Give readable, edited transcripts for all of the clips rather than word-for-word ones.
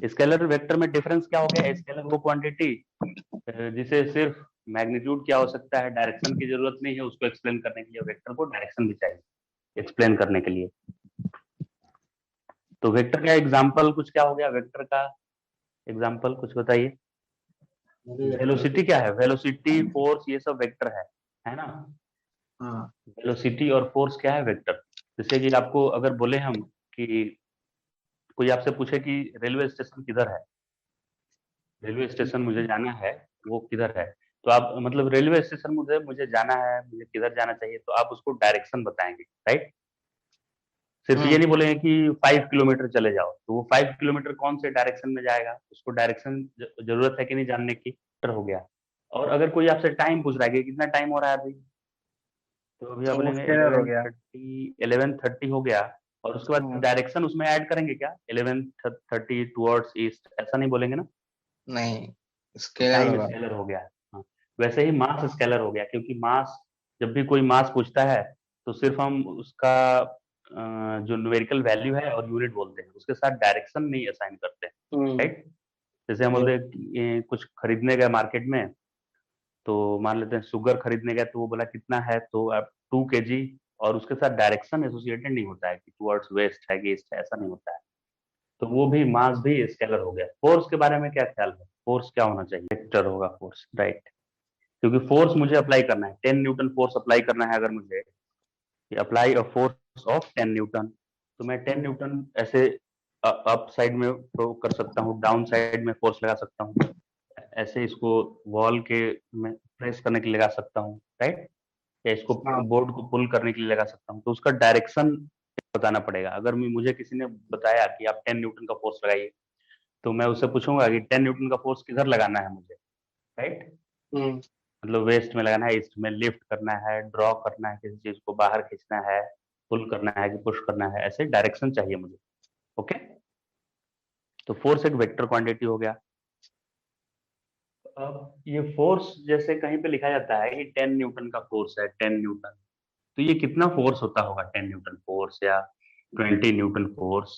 Scalar vector में difference क्या हो गया? स्केलर वो क्वांटिटी जिसे सिर्फ मैग्नीट्यूड की आवश्यकता है, डायरेक्शन की जरूरत नहीं है उसको एक्सप्लेन करने के लिए। वेक्टर को डायरेक्शन भी चाहिए एक्सप्लेन करने के लिए। तो वेक्टर का एग्जांपल कुछ क्या हो गया? वेक्टर का एग्जांपल कुछ बताइए। वेलोसिटी क्या है? वेलोसिटी, फोर्स, ये सब वेक्टर है ना? हाँ। वेलोसिटी और फोर्स क्या है? वेक्टर। जैसे कि आपको अगर बोले हम कि कोई आपसे पूछे कि रेलवे स्टेशन किधर है, रेलवे स्टेशन मुझे जाना है, वो किधर है, तो आप मतलब रेलवे स्टेशन मुझे मुझे जाना है, मुझे किधर जाना चाहिए, तो आप उसको डायरेक्शन बताएंगे, राइट? सिर्फ ये नहीं बोलेंगे कि 5 किलोमीटर चले जाओ, तो वो 5 किलोमीटर कौन से डायरेक्शन में जाएगा, उसको डायरेक्शन जरूरत है कि नहीं जानने की, हो गया। और अगर कोई आपसे टाइम पूछ रहा है कि कितना टाइम हो रहा है अभी, तो अभी आप वो बोलेंगे स्केलर हो गया। 11:30 हो गया, और उसके बाद डायरेक्शन उसमें ऐड करेंगे क्या? 11:30 टुवर्ड्स ईस्ट, ऐसा नहीं बोलेंगे ना? नहीं, तो स्केलर टाइम होगा। स्केलर हो गया। हाँ, वैसे ही मास स्केलर हो गया, क्योंकि मास, जब भी कोई मास पूछता है तो सिर्फ हम उसका जो न्यूमेरिकल वैल्यू है और यूनिट बोलते हैं, उसके साथ डायरेक्शन नहीं असाइन करते हैं, राइट? जैसे हम बोलते हैं कि, कुछ खरीदने गए मार्केट में, तो मान लेते हैं शुगर खरीदने गए, तो वो बोला कितना है, तो आप 2 kg, और उसके साथ डायरेक्शन एसोसिएटेड नहीं होता है कि टुवर्ड्स वेस्ट है कि ईस्ट है, ऐसा नहीं होता है। तो वो भी मास भी स्केलर हो गया। फोर्स के बारे में क्या ख्याल है? फोर्स क्या होना चाहिए? वेक्टर होगा फोर्स, राइट? क्योंकि फोर्स मुझे अप्लाई करना है, 10 न्यूटन फोर्स अप्लाई करना है। अगर मुझे apply a force of 10 Newton, तो मैं 10 न्यूटन ऐसे अप साइड में थ्रो कर सकता हूँ, डाउन साइड में फोर्स लगा सकता हूँ, ऐसे इसको वॉल के में प्रेस करने के लिए लगा सकता हूँ, राइट? या इसको बोर्ड को पुल करने के लिए लगा सकता हूँ। तो उसका डायरेक्शन बताना पड़ेगा। अगर मुझे किसी ने बताया कि आप 10 न्यूटन का फोर्स लगाइए, तो मैं उससे पूछूंगा कि 10 न्यूटन का फोर्स किधर लगाना है मुझे, राइट? मतलब वेस्ट में लगाना है, ईस्ट में, लिफ्ट करना है, ड्रॉ करना है, किसी चीज को बाहर खींचना है, पुल करना है कि पुश करना है, ऐसे डायरेक्शन चाहिए मुझे। ओके, तो फोर्स एक वेक्टर क्वांटिटी हो गया। अब ये फोर्स जैसे कहीं पे लिखा जाता है कि 10 न्यूटन का फोर्स है, 10 न्यूटन, तो ये कितना फोर्स होता होगा? 10 न्यूटन फोर्स या 20 न्यूटन फोर्स?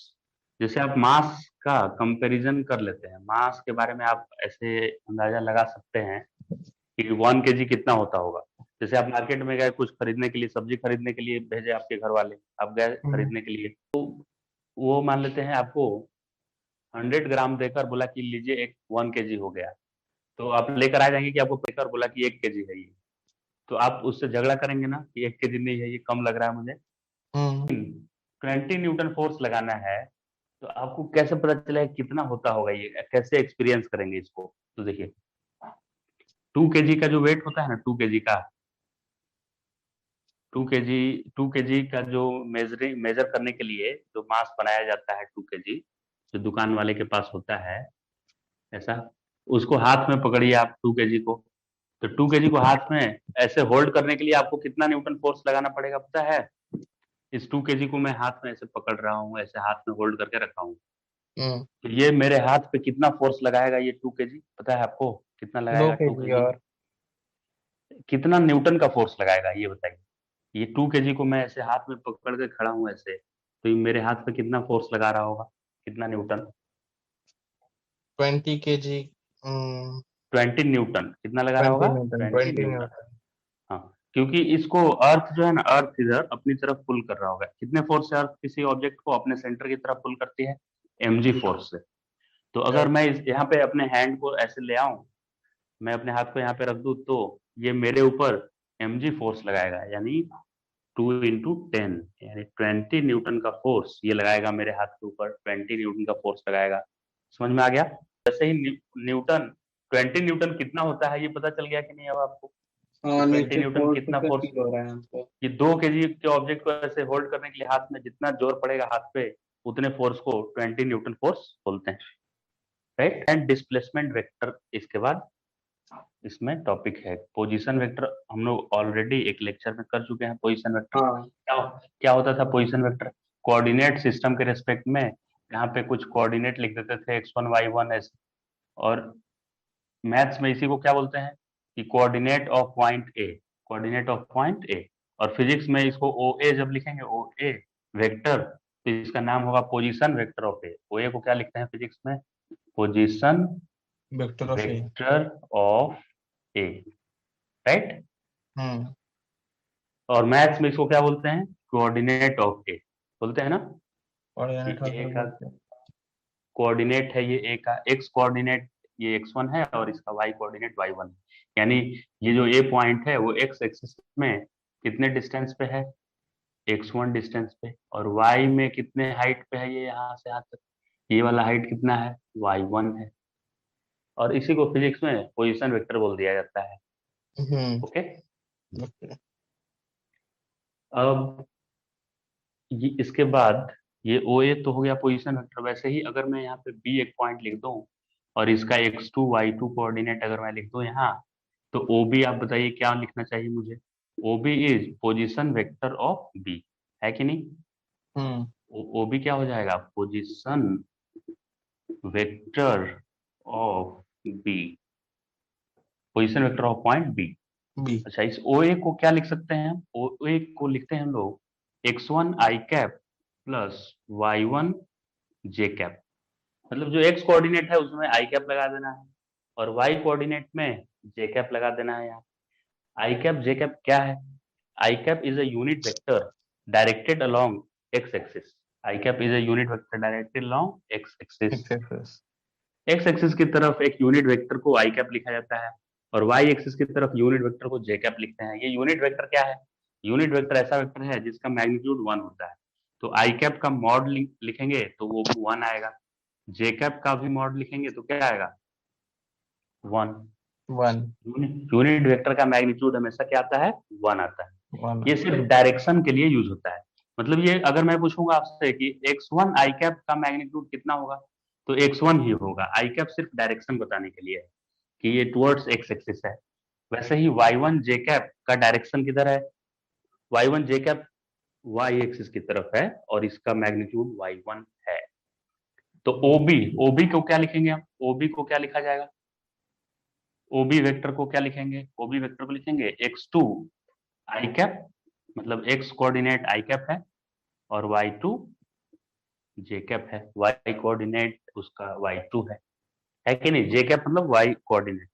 जैसे आप मास का कंपैरिजन कर लेते हैं, मास के बारे में आप ऐसे अंदाजा लगा सकते हैं कि 1 kg कितना होता होगा। जैसे आप मार्केट में गए कुछ खरीदने के लिए, सब्जी खरीदने के लिए भेजे आपके घर वाले, आप गए खरीदने के लिए, तो वो मान लेते हैं आपको 100 ग्राम देकर बोला कि लीजिए एक 1 kg हो गया, तो आप लेकर आ जाएंगे कि आपको लेकर बोला कि 1 kg है ये, तो आप उससे झगड़ा करेंगे ना कि 1 kg नहीं है, ये कम लग रहा है मुझे। 20 न्यूटन फोर्स लगाना है, तो आपको कैसे पता चलेगा कितना होता होगा, ये कैसे एक्सपीरियंस करेंगे इसको? तो देखिए, 2 kg का जो वेट होता है ना, 2 kg का, 2 kg, 2 kg का जो मेजर करने के लिए जो मास बनाया जाता है, 2 kg, जो दुकान वाले के पास होता है ऐसा, उसको हाथ में पकड़िए आप 2 kg को, तो 2 kg को हाथ में ऐसे होल्ड करने के लिए आपको कितना न्यूटन फोर्स लगाना पड़ेगा पता है? इस 2 kg को मैं हाथ में ऐसे पकड़ रहा हूँ, ऐसे हाथ में होल्ड करके रखा हूँ, तो ये मेरे हाथ पे कितना फोर्स लगाएगा? ये 2 kg पता है आपको कितना दो लगाएगा? टू केजी के और कितना न्यूटन का फोर्स लगाएगा ये बताइए? ये 2 kg को मैं ऐसे हाथ में पकड़ के खड़ा हूँ ऐसे, तो ये मेरे हाथ पे कितना फोर्स लगा रहा होगा? कितना न्यूटन? 20 kg। 20 न्यूटन कितना लगा रहा होगा? 20 20 न्यूटन। न्यूटन। हाँ, क्योंकि इसको अर्थ जो है ना, अर्थ इधर अपनी तरफ पुल कर रहा होगा। कितने फोर्स से अर्थ किसी ऑब्जेक्ट को अपने सेंटर की तरफ पुल करती है? mg फोर्स से। तो अगर मैं यहाँ पे अपने हैंड को ऐसे ले आऊं, मैं अपने हाथ को यहाँ पे रख दूं, तो ये मेरे ऊपर mg फोर्स लगाएगा, यानी 2 × 10, यानी 20 न्यूटन का फोर्स ये लगाएगा मेरे हाथ के ऊपर, 20 न्यूटन का फोर्स लगाएगा। समझ में आ गया? वैसे ही न्यूटन, 20 न्यूटन कितना होता है ये पता चल गया कि नहीं अब आपको? कि 20 न्यूटन कितना फोर्स, फील हो रहा है हमको। कि 2 kg के ऑब्जेक्ट को ऐसे होल्ड करने के लिए हाथ में जितना जोर पड़ेगा हाथ पे, उतने फोर्स को 20 न्यूटन फोर्स बोलते हैं, राइट? एंड डिस्प्लेसमेंट वेक्टर इसके बाद इसमें टॉपिक है। पोजीशन वेक्टर हम लोग ऑलरेडी एक लेक्चर में कर चुके हैं। पोजीशन वेक्टर क्या क्या होता था? पोजीशन वेक्टर कोऑर्डिनेट सिस्टम के रेस्पेक्ट में यहाँ पे कुछ कोऑर्डिनेट लिख देते थे, x1 y1 ऐसे, और मैथ्स में इसी को क्या बोलते हैं कि coordinate of point A, coordinate of point A. और फिजिक्स में इसको ओ ए जब लिखेंगे, ओ ए वेक्टर, तो इसका नाम होगा पोजीशन वेक्टर ऑफ ए। ओ ए को क्या लिखते हैं फिजिक्स में? Position vector of A. Vector of A, right. और मैथ्स में इसको क्या बोलते हैं? कोऑर्डिनेट ऑफ ए बोलते हैं ना, कि कोऑर्डिनेट ए वेक्टर का बोलते हैं। कोऑर्डिनेट है ये, ए का एक्स कोऑर्डिनेट ये x1 है और इसका y कोऑर्डिनेट y1 है। यानी ये जो ए पॉइंट है वो x एक्सिस में कितने डिस्टेंस पे है? x1 डिस्टेंस पे। और y में कितने हाइट पे है? ये यहाँ से यहाँ तक ये वाला हाइट कितना है? y1 है। और इसी को फिजिक्स में पोजीशन वेक्टर बोल दिया जाता है। ओके। ओके। अब इसके बाद ये ओ ए तो हो गया पोजीशन वेक्टर। वैसे ही अगर मैं यहाँ पे बी एक पॉइंट लिख दूं और इसका x2 y2 कोऑर्डिनेट अगर मैं लिख दूं यहाँ, तो ओ बी आप बताइए क्या लिखना चाहिए मुझे? O B is position vector of B, है कि नहीं? ओ बी क्या हो जाएगा? Position vector of B, position vector of point B. B. अच्छा, इस ओ ए को क्या लिख सकते हैं हम? ओ ए को लिखते हैं हम लोग x1 आई कैप प्लस y1 जे कैप। मतलब जो x कोऑर्डिनेट है उसमें आई कैप लगा देना है और y कोऑर्डिनेट में जे कैप लगा देना है। यहाँ आई कैप जे कैप क्या है? I cap is a unit vector directed along X axis. I cap is a unit vector directed along X axis. X axis की तरफ एक यूनिट वेक्टर को आई कैप लिखा जाता है और वाई एक्सिस की तरफ यूनिट वेक्टर को जे कैप लिखते हैं। ये यूनिट वेक्टर क्या है? यूनिट वेक्टर ऐसा वेक्टर है जिसका मैग्नीट्यूड 1 होता है। तो आई कैप का मॉड लिखेंगे तो वो भी 1 आएगा, जे कैप का भी मॉड लिखेंगे तो क्या आएगा? 1। यूनिट वेक्टर का मैग्नीट्यूड हमेशा क्या आता है? 1 आता है। ये सिर्फ डायरेक्शन के लिए यूज होता है। मतलब ये अगर मैं पूछूंगा आपसे कि x1 आई कैप का मैग्नीट्यूड कितना होगा, तो x1 ही होगा। आई कैप सिर्फ डायरेक्शन बताने के लिए है कि ये टुवर्ड्स एक्स एक्सिस है। वैसे ही y1 जे कैप का डायरेक्शन किधर है? y1 जे कैप y एक्सिस की तरफ है और इसका मैग्नीट्यूड y1 है। तो ओबी को क्या लिखेंगे हम? ओबी को क्या लिखा जाएगा? ओबी वेक्टर को क्या लिखेंगे? ओबी वेक्टर को लिखेंगे x2 आई कैप, मतलब x कोऑर्डिनेट आई कैप है और y2 जे कैप है। y कोऑर्डिनेट उसका y2 है कि नहीं? जे कैप मतलब y कोऑर्डिनेट।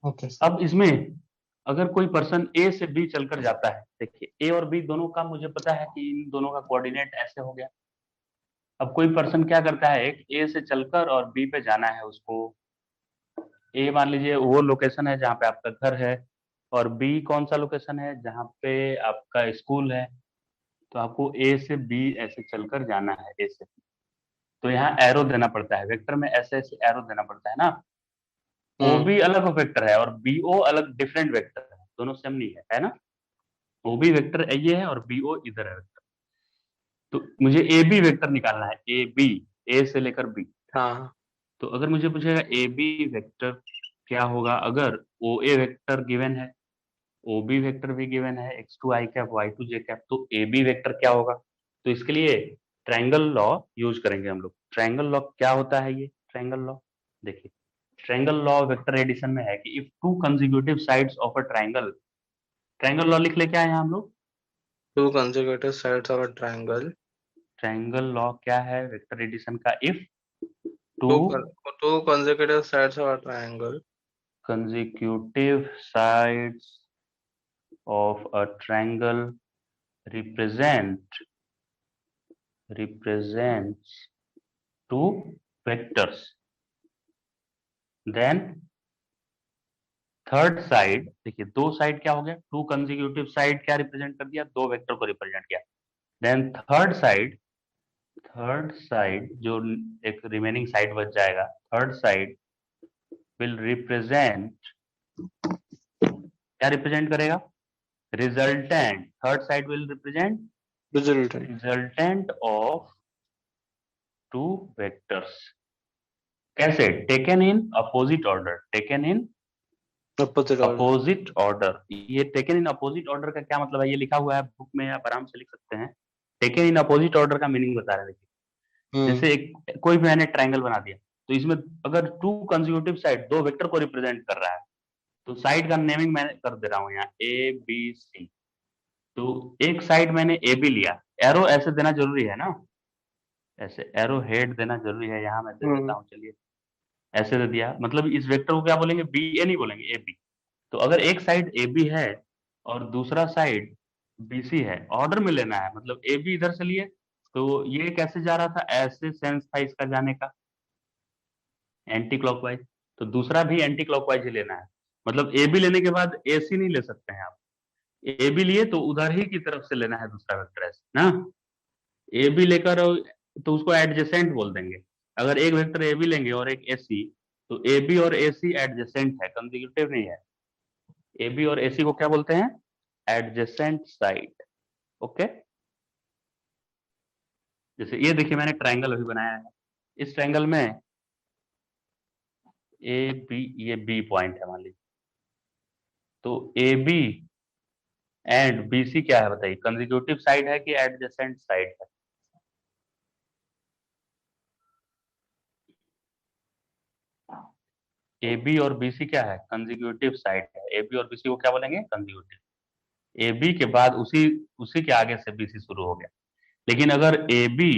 ओके। अब इसमें अगर कोई पर्सन ए से बी चलकर जाता है, देखिए ए और बी दोनों का मुझे पता है कि इन दोनों का कोऑर्डिनेट ऐसे हो गया। अब कोई पर्सन क्या करता है, ए से चलकर और बी पे जाना है उसको। ए मान लीजिए वो लोकेशन है जहाँ पे आपका घर है और बी कौन सा लोकेशन है? जहाँ पे आपका स्कूल है। तो आपको ए से बी ऐसे चलकर जाना है, ए से। तो यहाँ एरो देना पड़ता है, वेक्टर में ऐसे ऐसे एरो देना पड़ता है ना। ओ बी अलग वेक्टर है और बी ओ अलग डिफरेंट वेक्टर है, दोनों सेम नहीं है ना। ओ बी वेक्टर ये है और बी ओ इधर है वेक्टर। तो मुझे ए बी वेक्टर निकालना है, ए बी, ए से लेकर बी। हाँ। तो अगर मुझे पूछेगा ए बी वेक्टर क्या होगा, अगर ओ ए वेक्टर गिवन है, ओ बी वेक्टर भी गिवन है, x2 आई कैप y2 जे कैप, तो ए बी वेक्टर क्या होगा? तो इसके लिए ट्रायंगल लॉ यूज करेंगे हम लोग। ट्रायंगल लॉ क्या होता है? ये ट्रायंगल लॉ देखिए, ट्रायंगल लॉ वेक्टर एडिशन में है कि if two consecutive sides of a triangle, triangle law लिख ले क्या है यहाँ हम लोग? Two consecutive sides of a triangle. Triangle law क्या है वेक्टर एडिशन का? If two two consecutive sides of a triangle consecutive sides of a triangle represents two vectors, then third side, देखिए दो साइड क्या हो गया? टू कंसेक्यूटिव साइड क्या represent कर दिया? दो वेक्टर को रिप्रेजेंट किया। देन थर्ड साइड जो एक रिमेनिंग साइड बच जाएगा, थर्ड साइड विल रिप्रेजेंट, क्या रिप्रेजेंट करेगा? Resultant. Third side will represent resultant of two vectors. कैसे? Taken in opposite order, taken in opposite order. ये टेकन इन अपोजिट ऑर्डर का क्या मतलब है? ये लिखा हुआ है बुक में, आप आराम से लिख सकते हैं। टेकन इन अपोजिट ऑर्डर का मीनिंग बता रहे हैं। देखिए जैसे एक कोई भी मैंने ट्रायंगल बना दिया, तो इसमें अगर टू कंसेक्यूटिव साइड दो वेक्टर को रिप्रेजेंट कर रहा है, तो साइड का नेमिंग मैं कर दे रहा हूँ यहाँ ए बी सी। तो एक साइड मैंने ए बी लिया, एरो ऐसे देना जरूरी है ना, ऐसे एरो हेड देना जरूरी है, यहाँ मैं दे देता हूँ, चलिए ऐसे दे दिया, मतलब इस वेक्टर को क्या बोलेंगे, बी ए नहीं बोलेंगे, ए बी। तो अगर एक साइड ए बी है और दूसरा साइड बी सी है, ऑर्डर में लेना है, मतलब ए बी इधर से लिए, तो ये कैसे जा रहा था, ऐसे सेंस था इसका जाने का, एंटी क्लॉकवाइज। तो दूसरा भी एंटी क्लॉकवाइज ही लेना है, मतलब ए बी लेने के बाद ए सी नहीं ले सकते हैं आप। ए बी लिए तो उधर ही की तरफ से लेना है दूसरा वेक्टर ऐसे ना, ए बी लेकर तो उसको एडजेसेंट बोल देंगे। अगर एक वेक्टर ए बी लेंगे और एक ए सी, तो ए बी और ए सी एडजेसेंट है, कंसेक्यूटिव नहीं है। ए बी और ए सी को क्या बोलते हैं, एडजेसेंट साइड। ओके, जैसे ये देखिए मैंने ट्रायंगल अभी बनाया है, इस ट्रायंगल में ए बी, ये बी पॉइंट है मान लीजिए, तो A B and B C क्या है बताइए, कंसेक्यूटिव साइड है कि एडजेसेंट साइड है। ए बी और बी सी क्या है, कंसेक्यूटिव साइड है, ए बी और बी सी को क्या बोलेंगे, कंसेक्यूटिव। ए बी के बाद उसी उसी के आगे से बी सी शुरू हो गया। लेकिन अगर ए बी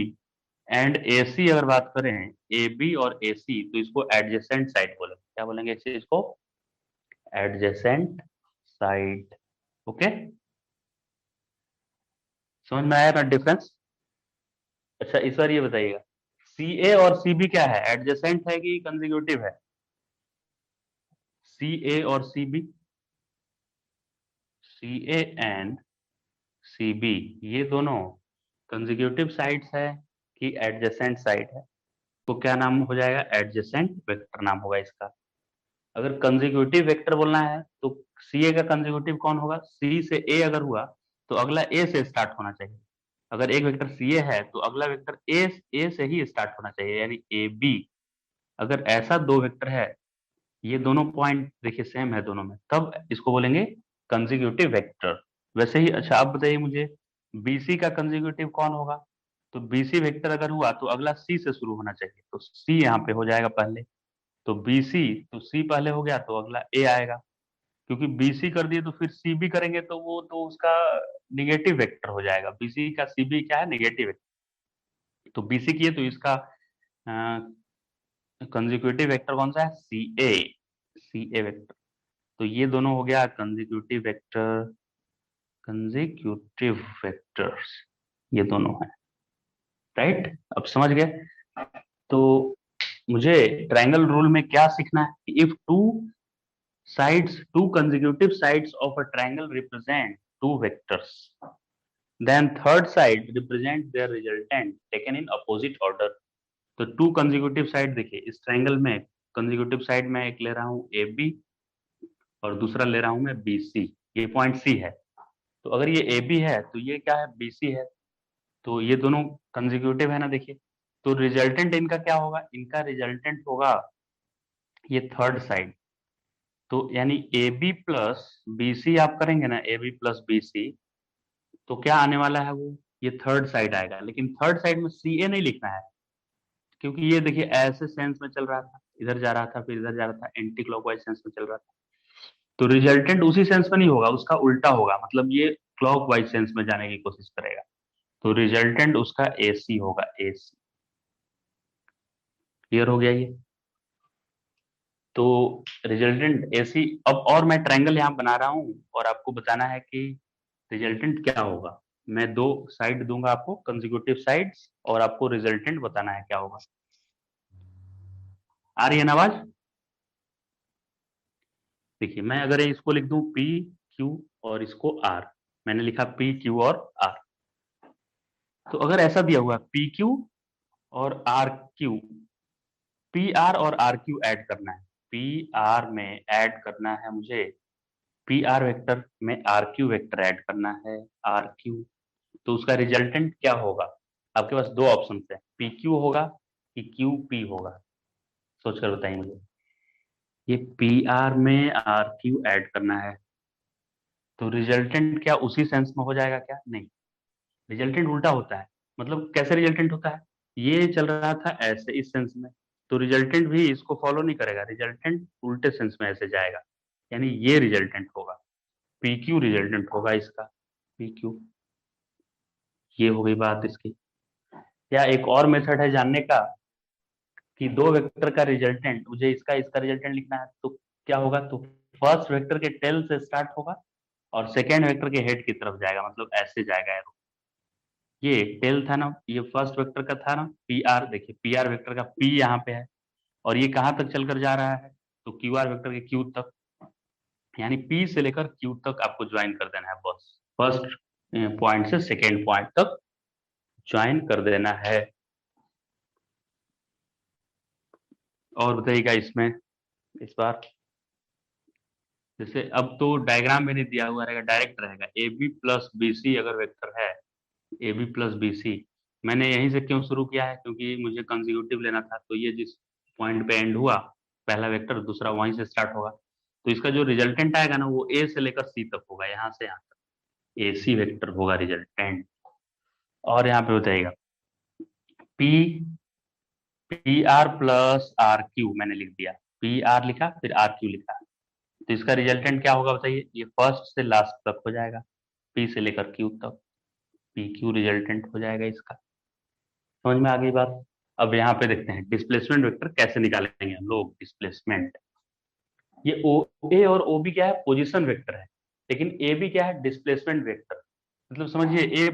एंड ए सी अगर बात करें, ए बी और ए सी, तो इसको एडजेसेंट साइड बोलेंगे, क्या बोलेंगे इसे, इसको एडजेसेंट साइड। ओके, समझ में आया ना डिफरेंस। अच्छा इस बार ये बताइएगा, सी ए और सी बी क्या है, एडजेसेंट है कि कंसेक्यूटिव है, सी ए और C B, C A and C B, ये दोनों कंसेक्यूटिव साइड्स है कि एडजेसेंट साइड है, तो क्या नाम हो जाएगा, एडजेसेंट वेक्टर नाम होगा इसका। अगर कंसेक्यूटिव वेक्टर बोलना है तो सी ए का कंसेक्यूटिव कौन होगा, सी से ए अगर हुआ तो अगला ए से स्टार्ट होना चाहिए। अगर एक वेक्टर सी ए है तो अगला वेक्टर ए से ही स्टार्ट होना चाहिए, यानी ए बी। अगर ऐसा दो वेक्टर है, ये दोनों पॉइंट देखिए सेम है दोनों में, तब इसको बोलेंगे कंसेक्यूटिव वेक्टर। वैसे ही अच्छा आप बताइए मुझे, बीसी का कंसेक्यूटिव कौन होगा, तो बीसी वेक्टर अगर हुआ तो अगला सी से शुरू होना चाहिए, तो सी यहाँ पे हो जाएगा पहले, तो बी सी, तो सी पहले हो गया तो अगला ए आएगा। क्योंकि बी सी कर दिए तो फिर सी बी करेंगे तो वो तो उसका निगेटिव वेक्टर हो जाएगा, बीसी का सी बी क्या है, निगेटिव वेक्टर। तो बीसी किए तो इसका कंसेक्यूटिव वेक्टर कौन सा है, सी ए, सी ए वेक्टर। तो ये दोनों हो गया कंसेक्यूटिव वेक्टर, कंसेक्यूटिव वेक्टर्स, ये दोनों है, राइट, अब समझ गए। तो मुझे ट्रायंगल रूल में क्या सीखना है, if two consecutive sides of a triangle represent two vectors, then third side represent their resultant taken in opposite order। तो टू कंसेक्यूटिव साइड देखिए इस ट्रायंगल में, कंसेक्यूटिव साइड में एक ले रहा हूँ ए बी और दूसरा ले रहा हूँ मैं बी सी, ये पॉइंट सी है। तो अगर ये ए बी है तो ये क्या है, बी सी है, तो ये दोनों कंसेक्यूटिव है ना देखिए। तो रिजल्टेंट इनका क्या होगा, इनका रिजल्टेंट होगा ये थर्ड साइड। तो यानी A B plus B C आप करेंगे ना, A B plus B C, तो क्या आने वाला है वो, ये थर्ड साइड आएगा। लेकिन थर्ड साइड में सी ए नहीं लिखना है, क्योंकि ये देखिए ऐसे सेंस में चल रहा था, इधर जा रहा था फिर इधर जा रहा था, एंटी क्लॉकवाइज सेंस में चल रहा था। तो रिजल्टेंट उसी सेंस में नहीं होगा, उसका उल्टा होगा, मतलब ये क्लॉकवाइज सेंस में जाने की कोशिश करेगा, तो रिजल्टेंट उसका ए सी होगा, ए सी। क्लियर हो गया ये। तो रिजल्टेंट ए सी, अब और मैं ट्रायंगल यहाँ बना रहा हूँ और आपको बताना है कि रिजल्टेंट क्या होगा। मैं दो साइड दूंगा आपको, कंसेक्यूटिव साइड्स, और आपको रिजल्टेंट बताना है क्या होगा। आ रही है ना आवाज, देखिए मैं अगर इसको लिख दूं पी क्यू और इसको आर, मैंने लिखा पी क्यू और आर। तो अगर ऐसा दिया हुआ पी क्यू और आर क्यू, पी आर और आर क्यू ऐड करना है, पी आर में ऐड करना है मुझे पी आर वेक्टर में आर क्यू वेक्टर ऐड करना है, आर क्यू। तो उसका रिजल्टेंट क्या होगा, आपके पास दो ऑप्शन है, पी क्यू होगा कि क्यू पी होगा, सोचकर बताइए मुझे। ये पी आर में आर क्यू ऐड करना है, तो रिजल्टेंट क्या उसी सेंस में हो जाएगा क्या, नहीं, रिजल्टेंट उल्टा होता है। मतलब कैसे रिजल्टेंट होता है, ये चल रहा था ऐसे इस सेंस में, तो रिजल्टेंट भी इसको फॉलो नहीं करेगा, रिजल्टेंट उल्टे सेंस में ऐसे जाएगा, यानी ये रिजल्टेंट होगा, पी क्यू रिजल्टेंट होगा इसका, पी क्यू। ये हो गई बात इसकी। या एक और मेथड है जानने का कि दो वेक्टर का रिजल्टेंट, मुझे इसका इसका रिजल्टेंट लिखना है, तो क्या होगा, तो फर्स्ट वेक्टर के टेल से स्टार्ट होगा और सेकेंड वेक्टर के हेड की तरफ जाएगा, मतलब ऐसे जाएगा एरो। ये टेल था ना, ये फर्स्ट वेक्टर का था ना, पी आर, देखिए पी आर वेक्टर का पी यहाँ पे है, और ये कहाँ तक चलकर जा रहा है, तो क्यू आर वेक्टर के क्यू तक, यानी पी से लेकर क्यू तक आपको ज्वाइन कर देना है बस, फर्स्ट पॉइंट से सेकेंड पॉइंट तक ज्वाइन कर देना है। और बताइएगा इसमें इस बार, जैसे अब तो डायग्राम में नहीं दिया हुआ रहेगा, डायरेक्ट रहेगा, A B plus B C अगर वेक्टर है, A B plus B C, मैंने यहीं से क्यों शुरू किया है, क्योंकि मुझे कंसेक्यूटिव लेना था, तो ये जिस पॉइंट पे एंड हुआ पहला वेक्टर, दूसरा वहीं से स्टार्ट होगा, तो इसका जो रिजल्टेंट आएगा ना वो ए से लेकर सी तक होगा, यहाँ से यहाँ तक ए सी वेक्टर होगा रिजल्टेंट। और यहाँ पे बताइएगा P P R plus R Q मैंने लिख दिया, पी आर लिखा फिर आर क्यू लिखा, तो इसका रिजल्टेंट क्या होगा बताइए, ये फर्स्ट से लास्ट तक हो जाएगा, पी से लेकर क्यू तक, पी क्यू रिजल्टेंट हो जाएगा इसका। समझ में आ गई बात। अब यहाँ पे देखते हैं डिस्प्लेसमेंट वेक्टर कैसे निकालेंगे हम लोग, डिस्प्लेसमेंट, ये ओ ए और ओ बी क्या है, पोजीशन वेक्टर है, लेकिन ए बी क्या है, डिस्प्लेसमेंट वेक्टर। मतलब समझिए ए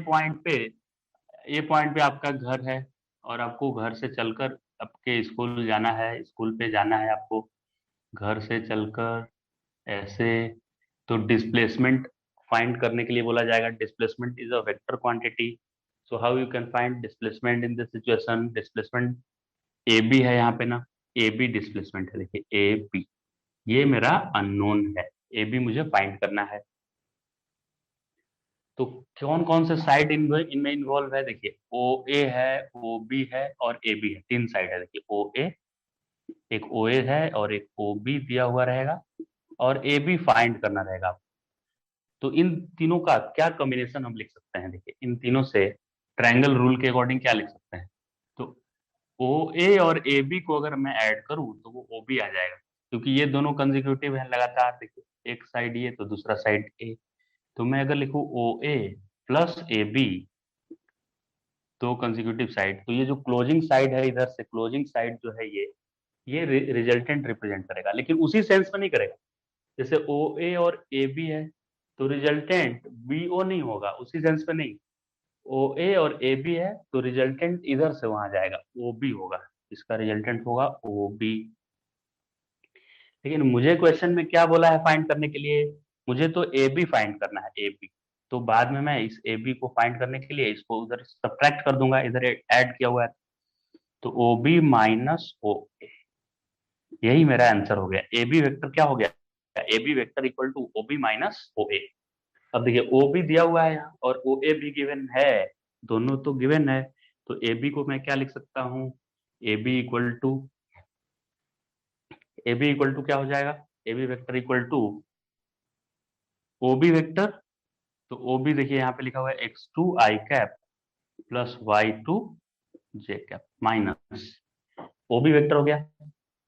पॉइंट पे आपका घर है और आपको घर से चलकर आपके स्कूल जाना है, स्कूल पे जाना है आपको, घर से चलकर ऐसे, तो डिस्प्लेसमेंट फाइंड करने के लिए बोला जाएगा displacement is a vector quantity. So how you can find displacement in this situation, displacement A B है यहाँ पे ना, ए बी डिस्प्लेसमेंट है, देखिए ए बी, ये मेरा अननोन है, ए बी मुझे फाइंड करना है। तो कौन कौन से साइड इनमें इन्वॉल्व है, देखिए ओ ए है, ओ बी है और ए बी है, तीन साइड है, देखिए ओ ए, एक ओ ए है और एक ओ बी दिया हुआ रहेगा, और ए बी फाइंड करना रहेगा। तो इन तीनों का क्या कॉम्बिनेशन हम लिख सकते हैं, देखिए इन तीनों से ट्रायंगल रूल के अकॉर्डिंग क्या लिख सकते हैं, तो ओ ए और ए बी को अगर मैं ऐड करूं तो वो ओ बी आ जाएगा, क्योंकि ये दोनों कंसेक्यूटिव है लगातार, देखिए एक साइड ये तो दूसरा साइड ए, तो मैं अगर लिखूं ओ ए प्लस ए बी, दो कंसेक्यूटिव साइड, तो ये जो क्लोजिंग साइड है, इधर से क्लोजिंग साइड जो है ये रिजल्टेंट रिप्रेजेंट करेगा, लेकिन उसी सेंस में नहीं करेगा, जैसे ओ ए और ए बी है तो रिजल्टेंट बी ओ नहीं होगा, उसी सेंस में नहीं, ओ ए और ए बी है तो रिजल्टेंट इधर से वहां जाएगा, ओ बी होगा, इसका रिजल्टेंट होगा ओ बी। लेकिन मुझे क्वेश्चन में क्या बोला है फाइंड करने के लिए, मुझे तो ए बी फाइंड करना है, ए बी, तो बाद में मैं इस ए बी को फाइंड करने के लिए इसको उधर सब्ट्रैक्ट कर दूंगा, इधर ऐड किया हुआ है, तो ओ बी माइनस ओ ए, यही मेरा आंसर हो गया, ए बी वेक्टर क्या हो गया, A B vector equal to O B minus O A. अब देखिए ओ बी दिया हुआ है यहाँ और ओ ए भी गिवन है, दोनों तो गिवन है, तो ए बी को मैं क्या लिख सकता हूँ, A B equal to, A B equal to क्या हो जाएगा, A B vector equal to O B vector, तो ओ बी देखिए यहाँ पे लिखा हुआ है एक्स टू आई cap plus y two j cap minus, O B vector हो गया,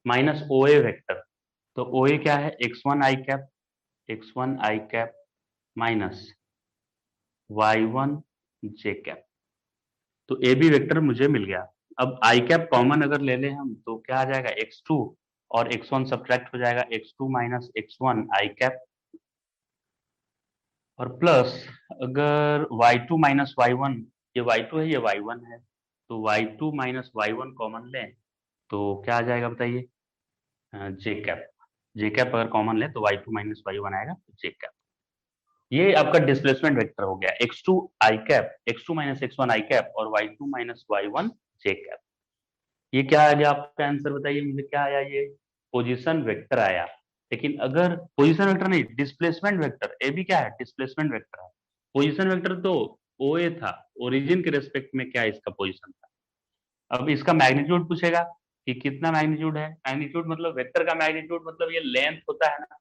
माइनस ओ ए वेक्टर, तो ओ ए क्या है, एक्स वन आई कैप, एक्स वन आई cap minus Y one J cap, तो ए बी वेक्टर मुझे मिल गया। अब आई कैप कॉमन अगर ले लें हम तो क्या आ जाएगा, एक्स टू और एक्स वन सब्ट्रैक्ट हो जाएगा, x two minus x one आई कैप, और प्लस अगर y two minus Y one, ये वाई टू है ये वाई वन है, तो y two minus Y one common लें तो क्या आ जाएगा बताइए, जे कैप, जे कैप अगर कॉमन लें तो y two minus Y one आएगा, जे कैप। ये आपका डिस्प्लेसमेंट वेक्टर हो गया, एक्स टू आई cap, X two minus x one आई कैप और Y two minus Y one J cap. ये क्या आ गया आपका आंसर बताइए मुझे, क्या आया, ये पोजीशन वेक्टर आया। लेकिन अगर पोजीशन वेक्टर नहीं, डिस्प्लेसमेंट वेक्टर, ए भी क्या है, डिस्प्लेसमेंट वेक्टर है, पोजीशन वेक्टर तो ओ ए था, ओरिजिन के रेस्पेक्ट में क्या इसका पोजीशन था। अब इसका मैग्नीट्यूड पूछेगा कि कितना मैग्नीट्यूड है, मैग्नीट्यूड मतलब वेक्टर का मैग्नीट्यूड मतलब ये लेंथ होता है ना,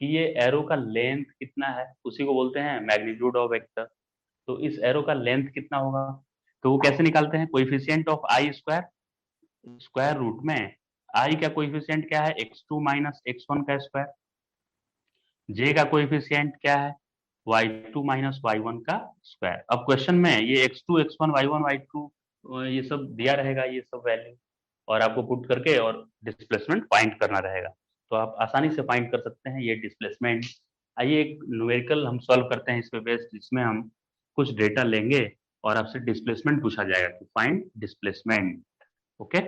कि ये एरो का लेंथ कितना है, उसी को बोलते हैं मैग्नीट्यूड ऑफ वेक्टर, तो इस एरो का लेंथ कितना होगा, तो वो कैसे निकालते हैं, coefficient of i square, square root में आई का कोएफिशिएंट क्या है, x two minus x one का स्क्वायर, जे का कोएफिशिएंट क्या है, y two minus Y one का स्क्वायर। अब क्वेश्चन में ये x two x one y two ये सब दिया रहेगा, ये सब वैल्यू, और आपको पुट करके और डिस्प्लेसमेंट फाइंड करना रहेगा। तो आप आसानी से फाइंड कर सकते हैं ये डिस्प्लेसमेंट। आइए एक न्यूमेरिकल हम सॉल्व करते हैं इस पे बेस्ड, जिसमें हम कुछ डेटा लेंगे और आपसे डिस्प्लेसमेंट पूछा जाएगा कि फाइंड डिस्प्लेसमेंट। ओके,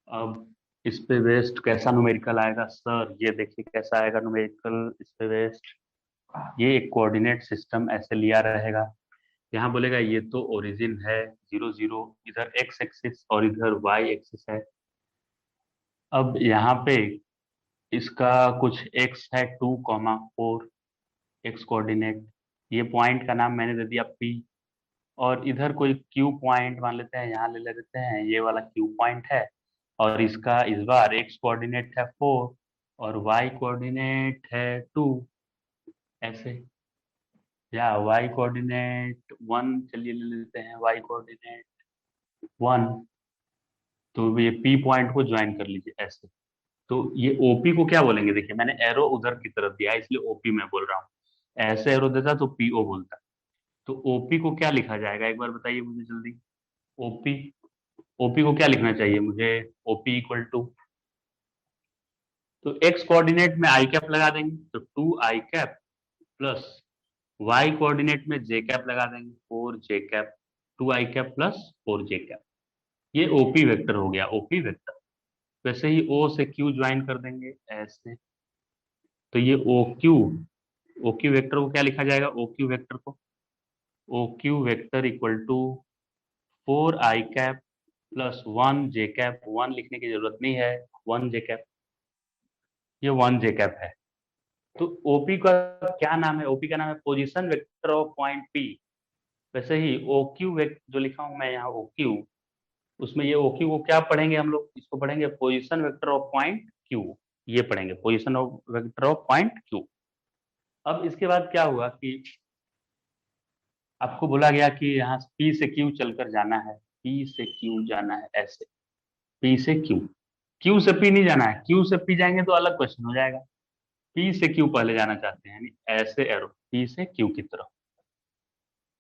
अब इस पे बेस्ड कैसा न्यूमेरिकल आएगा सर, ये देखिए कैसा आएगा न्यूमेरिकल इस पे बेस्ड। ये एक कोऑर्डिनेट सिस्टम ऐसे लिया रहेगा, यहाँ बोलेगा ये तो ओरिजिन है 0 0, इधर एक्स एक्सिस और इधर वाई एक्सिस है। अब यहाँ पे इसका कुछ एक्स है 2, 4, एक्स कोऑर्डिनेट, ये पॉइंट का नाम मैंने दे दिया पी, और इधर कोई क्यू पॉइंट मान लेते हैं, यहाँ ले लेते हैं, ये वाला क्यू पॉइंट है, और इसका इस बार एक्स कोऑर्डिनेट है 4 और वाई कोऑर्डिनेट है 2, ऐसे, या वाई कोऑर्डिनेट 1, चलिए ले लेते हैं वाई कोऑर्डिनेट 1। तो ये पी पॉइंट को ज्वाइन कर लीजिए ऐसे। तो ये ओपी को क्या बोलेंगे, देखिए मैंने एरो उधर की तरफ दिया है इसलिए ओपी मैं बोल रहा हूँ, ऐसे एरो देता तो पीओ बोलता। तो ओपी को क्या लिखा जाएगा एक बार बताइए मुझे जल्दी। ओपी, ओपी को क्या लिखना चाहिए मुझे, ओपी इक्वल टू, तो एक्स कोऑर्डिनेट में आई कैप लगा देंगे तो 2 i cap plus y coordinate में जे कैप लगा देंगे 4 j cap, 2 i cap plus 4 j cap. ये ओपी वेक्टर हो गया, ओपी वेक्टर। वैसे ही ओ से क्यू ज्वाइन कर देंगे ऐसे, तो ये O Q, O Q vector को क्या लिखा जाएगा, ओ क्यू वेक्टर को, O Q vector equal to 4 i cap plus 1 j cap, 1 लिखने की जरूरत नहीं है, 1 j कैप, ये 1 j कैप है। तो ओपी का क्या नाम है, ओपी का नाम है position vector of point P. वैसे ही ओ क्यू जो लिखा हूं मैं यहाँ ओ क्यू, उसमें ये ओ क्यू को क्या पढ़ेंगे हम लोग, इसको पढ़ेंगे position vector of point Q, ये पढ़ेंगे position of vector of point Q. अब इसके बाद क्या हुआ कि आपको बोला गया कि यहाँ पी से क्यू चलकर जाना है, पी से क्यू जाना है ऐसे, पी से क्यू, क्यू से पी नहीं जाना है, क्यू से पी जाएंगे तो अलग क्वेश्चन हो जाएगा। पी से क्यू पहले जाना चाहते हैं, यानी ऐसे एरो पी से क्यू की तरफ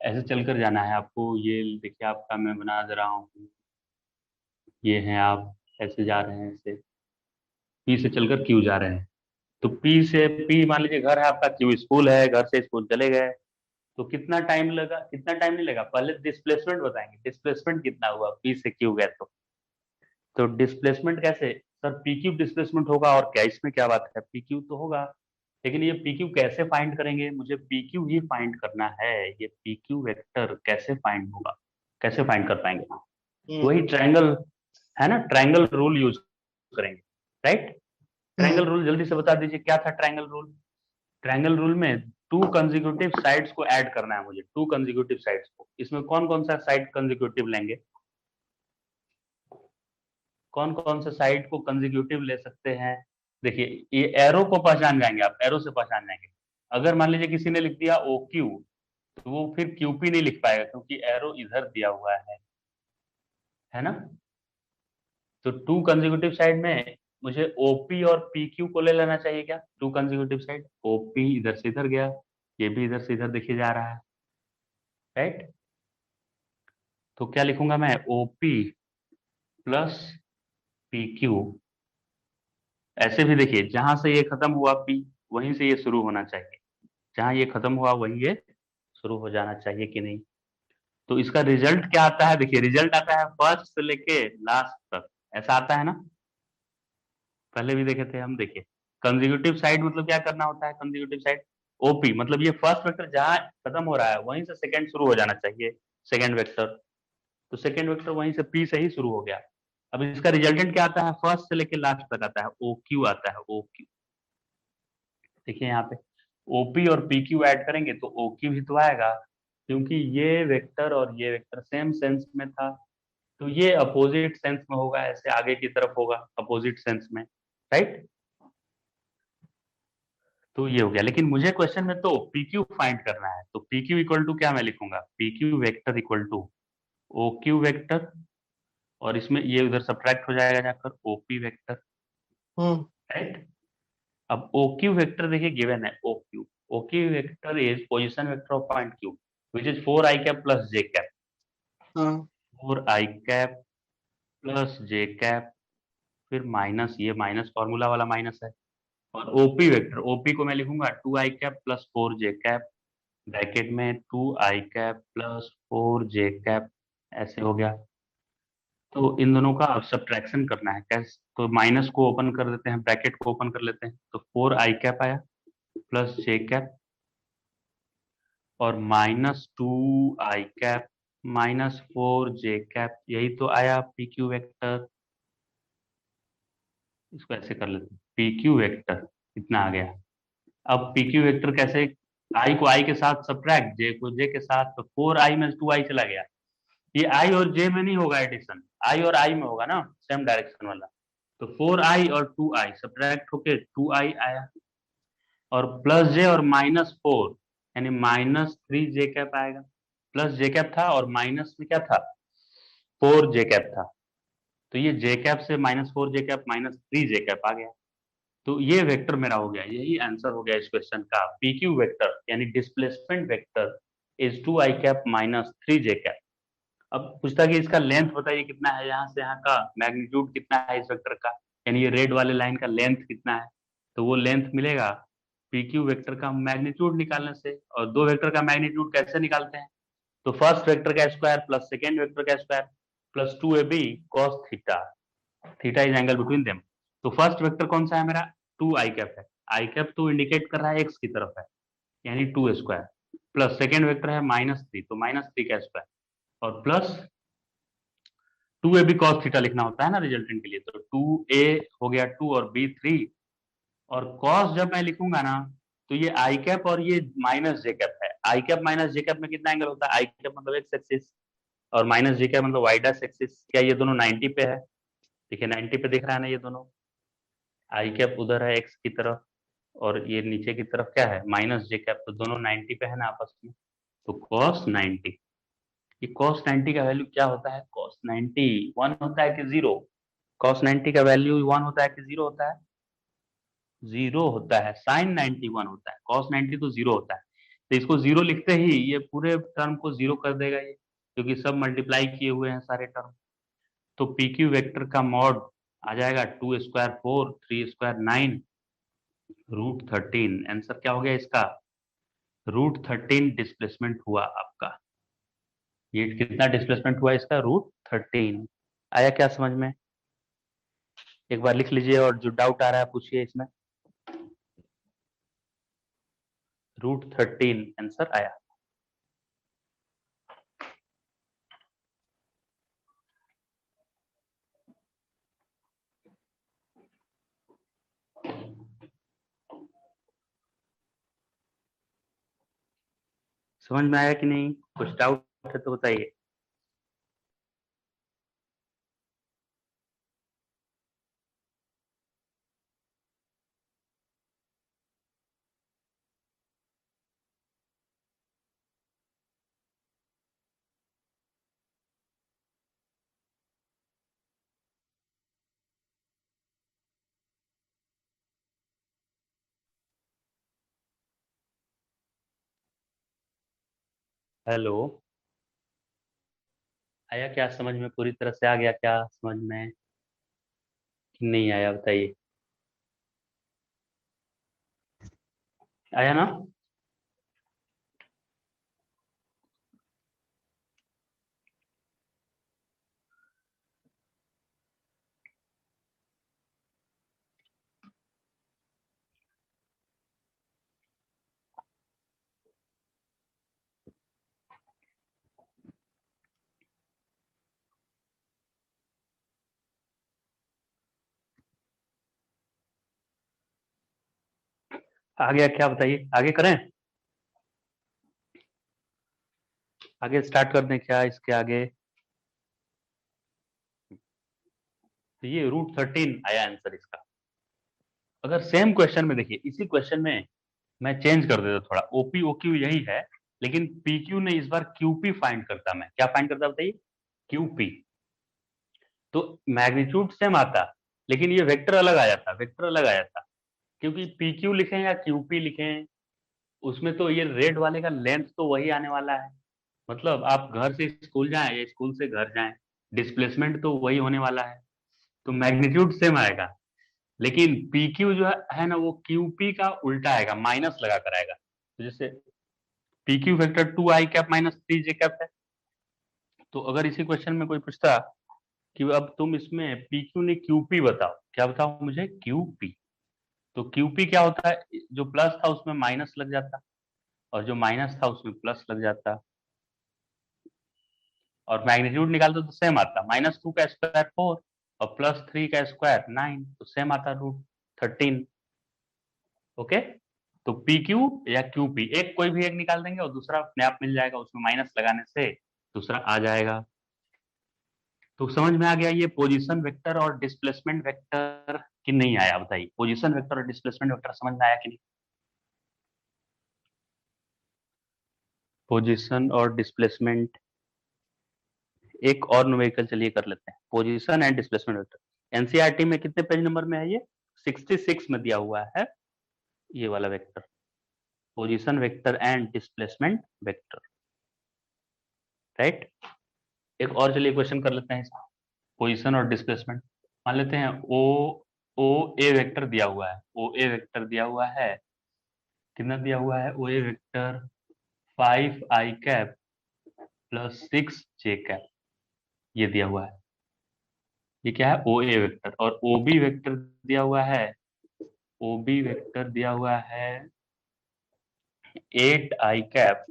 ऐसे चलकर जाना है आपको। ये देखिए आपका मैं बना दे रहा हूँ, ये हैं आप ऐसे जा रहे हैं, ऐसे पी से चलकर क्यू जा रहे हैं। तो पी से पी मान लीजिए घर है आपका, क्यू स्कूल है, घर से स्कूल चले गए, तो कितना टाइम लगा, कितना टाइम नहीं लगा, पहले डिस्प्लेसमेंट बताएंगे, डिस्प्लेसमेंट कितना हुआ पी से क्यू गए तो डिस्प्लेसमेंट कैसे सर, पी क्यू डिस्प्लेसमेंट होगा और क्या, इसमें क्या बात है, पी क्यू तो होगा, लेकिन ये पी क्यू कैसे फाइंड करेंगे, मुझे पी क्यू ही फाइंड करना है, ये पी क्यू वेक्टर कैसे फाइंड होगा, कैसे फाइंड कर पाएंगे, वही ट्रायंगल है ना, ट्रायंगल रूल यूज करेंगे, राइट। ट्रायंगल रूल जल्दी से बता दीजिए क्या था ट्रायंगल रूल। ट्रायंगल रूल में 2 कंसेक्यूटिव साइड्स को ऐड करना है मुझे, 2 कंसेक्यूटिव साइड्स को, इसमें कौन कौन सा साइड कंसेक्यूटिव लेंगे, कौन कौन से साइड को कंसेक्यूटिव ले सकते हैं। देखिए ये एरो को पहचान जाएंगे आप, एरो से पहचान जाएंगे। अगर मान लीजिए किसी ने लिख दिया ओ क्यू, तो वो फिर क्यूपी नहीं लिख पाएगा क्योंकि एरो इधर दिया हुआ है ना। तो 2 कंसेक्यूटिव साइड में मुझे ओपी और पी क्यू को ले लेना चाहिए क्या, 2 कंसेक्यूटिव साइड, ओपी इधर से इधर गया, ये भी इधर से इधर देखिए जा रहा है, राइट। तो क्या लिखूंगा मैं, ओपी प्लस पी क्यू, ऐसे भी देखिए जहां से ये खत्म हुआ पी, वहीं से ये शुरू होना चाहिए, जहां ये खत्म हुआ वहीं ये शुरू हो जाना चाहिए कि नहीं। तो इसका रिजल्ट क्या आता है, देखिए रिजल्ट आता है फर्स्ट से लेके लास्ट तक, ऐसा आता है ना, पहले भी देखे थे हम। देखिए कंसेक्यूटिव साइड मतलब क्या करना होता है, कंसेक्यूटिव साइड ओपी मतलब ये फर्स्ट वेक्टर जहां खत्म हो रहा है वहीं से सेकंड शुरू हो जाना चाहिए, सेकंड वेक्टर, तो सेकंड वेक्टर वहीं से पी से ही शुरू हो गया। अब इसका रिजल्टेंट क्या आता है, फर्स्ट से लेके लास्ट तक आता है, ओ क्यू आता है, ओ क्यू। देखिए यहाँ पे ओपी और पी क्यू ऐड करेंगे तो ओ क्यू ही तो आएगा, क्योंकि ये वेक्टर और ये वेक्टर सेम सेंस में था, तो ये अपोजिट सेंस में होगा, ऐसे आगे की तरफ होगा अपोजिट सेंस में, राइट। तो ये हो गया, लेकिन मुझे क्वेश्चन में तो पी क्यू फाइंड करना है, तो पी क्यू इक्वल टू क्या मैं लिखूंगा, P Q vector equal to O Q vector, और इसमें ये उधर सब्ट्रैक्ट हो जाएगा जाकर ओपी वेक्टर, राइट। अब ओ क्यू वेक्टर देखिए गिवन है, O Q, O Q vector is position vector of point Q which is 4 i cap plus j cap. 4 i cap plus j cap, फिर minus, ये minus formula वाला minus है, और OP vector, OP को मैं लिखूंगा 2 i cap plus 4 j cap, bracket में 2 i cap plus 4 j cap, ऐसे हो गया। तो इन दोनों का अब सब्ट्रैक्शन करना है कैसे, तो माइनस को ओपन कर देते हैं, ब्रैकेट को ओपन कर लेते हैं, तो 4 आई कैप आया प्लस जे कैप और minus 2 i cap minus 4 j cap, यही तो आया पी क्यू वेक्टर। इसको ऐसे कर लेते हैं, पी क्यू वेक्टर कितना आ गया। अब पी क्यू वेक्टर कैसे, आई को आई के साथ सब्ट्रैक्ट, जे को जे के साथ, तो 4 आई में 2 आई चला गया, ये आई और जे में नहीं होगा एडिशन, आई और आई में होगा ना, सेम डायरेक्शन वाला। तो 4 आई और 2 आई सब्ट्रैक्ट होके 2 आई आया, और प्लस जे और माइनस 4, यानी माइनस 3 जे कैप आएगा। प्लस जे कैप था और माइनस में क्या था, 4 जे कैप था, तो ये जे कैप से माइनस 4 जे कैप माइनस 3 जे कैप आ गया। तो ये वेक्टर मेरा हो गया, यही आंसर हो गया इस क्वेश्चन का, पी क्यू वेक्टर यानी displacement vector is 2 i cap minus 3 J cap. अब पूछता कि इसका लेंथ बताइए कितना है, यहाँ से यहाँ का मैग्नीट्यूड कितना है इस वेक्टर का, यानी ये रेड वाले लाइन का लेंथ कितना है, तो वो लेंथ मिलेगा पी क्यू वेक्टर का मैग्नीट्यूड निकालने से। और दो वेक्टर का मैग्नीट्यूड कैसे निकालते हैं, तो फर्स्ट वेक्टर का स्क्वायर प्लस सेकेंड वेक्टर का square plus 2ab cos theta, theta is angle between them. तो फर्स्ट वेक्टर कौन सा है मेरा, 2 आई कैप है, आई कैप तो इंडिकेट कर रहा है एक्स की तरफ है, यानी 2 स्क्वायर, प्लस सेकेंड वेक्टर है -3, तो -3 का स्क्वायर, और प्लस 2ab cos थीटा लिखना होता है ना रिजल्टेंट के लिए, तो 2a हो गया 2 और b 3, और cos जब मैं लिखूंगा ना, तो ये आई कैप और ये माइनस जे कैप है, I cap minus J cap में कितना एंगल होता है, आई कैप मतलब एक्स एक्सिस और माइनस जे कैप मतलब वाई डैश एक्सिस, क्या ये दोनों 90 पे है, देखिए 90 पे दिख रहा है ना ये दोनों, आई कैप उधर है एक्स की तरफ और ये नीचे की तरफ क्या है माइनस जे कैप, तो दोनों 90 पे है ना आपस में, तो cos 90, ये cos 90 का वैल्यू क्या होता है, cos 90 1 होता है कि जीरो, cos 90 का वैल्यू 1 होता है कि जीरो होता है, जीरो होता है, sin 90 1 होता है, cos 90 तो जीरो होता है, तो इसको जीरो लिखते ही ये पूरे टर्म को जीरो कर देगा ये, क्योंकि सब मल्टीप्लाई किए हुए हैं सारे टर्म। तो पी क्यू वेक्टर का मॉड आ जाएगा 2 स्क्वायर 4 3 स्क्वायर 9 √13, आंसर क्या हो गया इसका, √13 डिस्प्लेसमेंट हुआ आपका, ये कितना डिस्प्लेसमेंट हुआ इसका, √13। आया क्या समझ में, एक बार लिख लीजिए और जो डाउट आ रहा है पूछिए इसमें, √13 आंसर आया। समझ में आया कि नहीं, कुछ डाउट है तो बताइए। हेलो, आया क्या समझ में, पूरी तरह से आ गया क्या समझ में कि नहीं आया बताइए, आया ना। आ गया क्या बताइए, आगे करें, आगे स्टार्ट कर दें क्या इसके आगे, तो ये √13 आया आंसर इसका। अगर सेम क्वेश्चन में देखिए, इसी क्वेश्चन में मैं चेंज कर देता थोड़ा, ओपी ओक्यू यही है, लेकिन पीक्यू ने इस बार क्यूपी फाइंड करता, मैं क्या फाइंड करता बताइए, क्यूपी, तो मैग्नीट्यूड सेम आता, लेकिन ये वेक्टर अलग आ जाता, वेक्टर अलग आ जाता, क्योंकि पीक्यू लिखें या क्यूपी लिखें, उसमें तो ये रेड वाले का लेंथ तो वही आने वाला है, मतलब आप घर से स्कूल जाएं या स्कूल से घर जाएं, डिस्प्लेसमेंट तो वही होने वाला है, तो मैग्नीट्यूड सेम आएगा। लेकिन पी क्यू जो है ना, वो क्यू पी का उल्टा आएगा, माइनस लगा कर आएगा। तो जैसे P Q factor 2 i cap minus 3 j cap है। तो अगर इसी क्वेश्चन में कोई पूछता कि अब तुम इसमें पी क्यू ने क्यू पी बताओ, क्या बताओ मुझे, क्यू पी। तो क्यू पी क्या होता है, जो प्लस था उसमें माइनस लग जाता, और जो माइनस था उसमें प्लस लग जाता, और मैग्नीट्यूड निकालते तो सेम आता, -2 का स्क्वायर 4 और +3 का स्क्वायर 9, तो सेम आता √13। ओके, तो पी क्यू या क्यू पी, एक कोई भी एक निकाल देंगे और दूसरा अपने आप मिल जाएगा, उसमें माइनस लगाने से दूसरा आ जाएगा। तो समझ में आ गया ये पोजीशन वेक्टर और डिस्प्लेसमेंट वेक्टर कि नहीं आया, बताइए पोजीशन वेक्टर और डिस्प्लेसमेंट वेक्टर समझ में आया कि नहीं। पोजीशन और डिस्प्लेसमेंट, एक और न्यूमेरिकल चलिए कर लेते हैं, position and displacement vector. NCERT में कितने पेज नंबर में है ये, 66 में दिया हुआ है ये वाला vector, position vector and displacement vector, right. एक और चलिए क्वेश्चन कर लेते हैं इसका, पोजीशन और डिस्प्लेसमेंट। मान लेते हैं ओ ओ ए वेक्टर दिया हुआ है, ओ ए वेक्टर दिया हुआ है, कितना दिया हुआ है, O A vector 5 i cap +6 j cap, ये दिया हुआ है। ये क्या है, ओ ए वेक्टर। और ओ बी वेक्टर दिया हुआ है, ओ बी वेक्टर दिया हुआ है 8 i कैप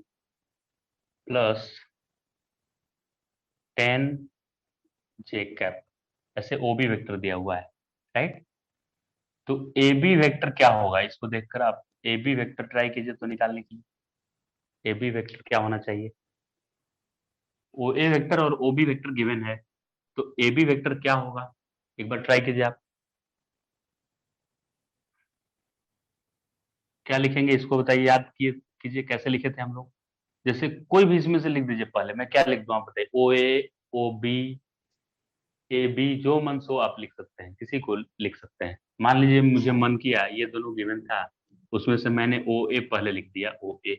+10 j कैप, ऐसे ओ बी वेक्टर दिया हुआ है, राइट। तो ए बी वेक्टर क्या होगा, इसको देखकर आप ए बी वेक्टर ट्राई कीजिए तो निकालने की। ए बी वेक्टर क्या होना चाहिए, ओ ए वेक्टर और ओ बी वेक्टर गिवन है, तो ए बी वेक्टर क्या होगा, एक बार ट्राई कीजिए आप। क्या लिखेंगे इसको बताइए, याद कीजिए कैसे लिखे थे हम लोग। जैसे कोई भी इसमें से लिख दीजिए, पहले मैं क्या लिख दूं आप बताइए, ओ ए, ओ बी, ए बी, जो मन सो आप लिख सकते हैं, किसी को लिख सकते हैं। मान लीजिए मुझे मन किया ये दोनों गिवन था, उसमें से मैंने ओ ए पहले लिख दिया, ओ ए।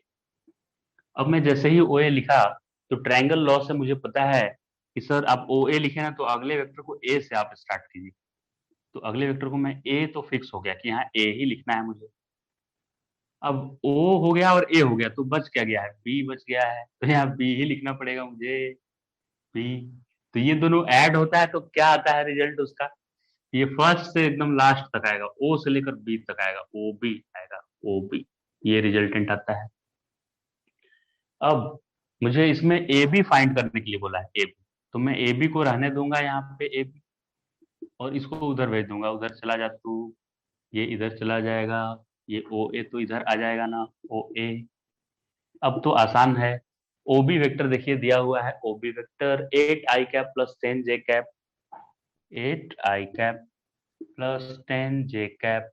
अब मैं जैसे ही ओ ए लिखा, तो ट्रायंगल लॉ से मुझे पता है कि सर आप ओ ए लिखे ना, तो अगले वेक्टर को ए से आप स्टार्ट कीजिए। तो अगले वेक्टर को मैं ए, तो फिक्स हो गया कि यहाँ ए ही लिखना है मुझे। अब ओ हो गया और ए हो गया, तो बच क्या गया है, बी बच गया है, तो यहाँ बी ही लिखना पड़ेगा मुझे, बी। तो ये दोनों ऐड होता है तो क्या आता है रिजल्ट उसका, ये फर्स्ट से एकदम लास्ट तक आएगा, ओ से लेकर बी तक आएगा, ओ बी आएगा, ओ बी, ये रिजल्टेंट आता है। अब मुझे इसमें ए बी फाइंड करने के लिए बोला है, ए बी, तो मैं ए बी को रहने दूंगा यहाँ पे ए बी, और इसको उधर भेज दूंगा, उधर चला जा तू, ये इधर चला जाएगा, ये ओ ए तो इधर आ जाएगा ना, ओ ए। अब तो आसान है, ओ बी वेक्टर देखिए दिया हुआ है, O B vector 8 i cap +10 j cap, 8 i cap +10 j cap,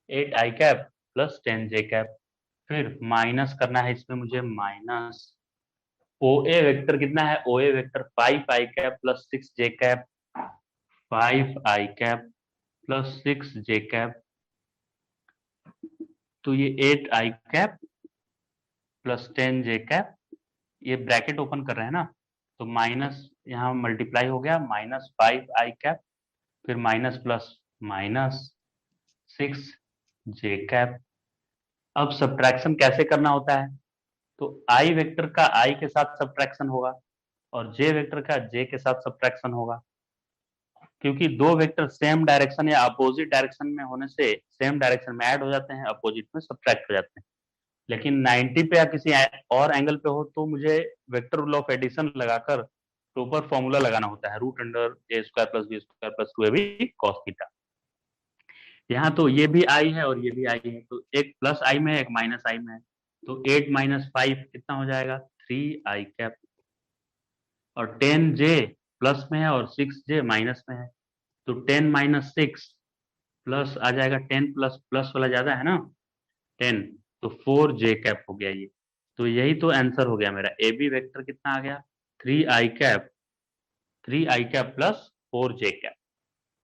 8 i cap +10 j cap, फिर माइनस करना है इसमें मुझे, माइनस ओ ए वेक्टर कितना है, O A vector 5 i cap +6 j cap, 5 i cap +6 j cap, तो ये 8 i cap +10 j cap, ये ब्रैकेट ओपन कर रहे हैं ना, तो माइनस यहाँ मल्टीप्लाई हो गया, -5 i कैप, फिर माइनस प्लस -6 j कैप। अब सब्ट्रैक्शन कैसे करना होता है, तो आई वेक्टर का आई के साथ सब्ट्रैक्शन होगा, और जे वेक्टर का जे के साथ सब्ट्रैक्शन होगा, क्योंकि दो वेक्टर सेम डायरेक्शन या अपोजिट डायरेक्शन में होने से सेम डायरेक्शन में ऐड हो जाते हैं, अपोजिट में सब्ट्रैक्ट हो जाते हैं। लेकिन 90 पे या किसी और एंगल पे हो तो मुझे वेक्टर रूल ऑफ एडिशन लगाकर प्रॉपर फॉर्मूला लगाना होता है, √a² + b² + 2ab cos theta. यहाँ तो ये भी आई है और ये भी आई है, तो एक प्लस आई में है, एक माइनस आई में है, तो 8 - 5 कितना हो जाएगा, 3 i कैप, और 10j प्लस में है और 6j माइनस में है, तो 10 - 6 प्लस आ जाएगा, 10 प्लस प्लस वाला ज्यादा है ना, 10, तो 4 j कैप हो गया ये। तो यही तो आंसर हो गया मेरा, ए बी वेक्टर कितना आ गया, 3 i कैप +4 j कैप।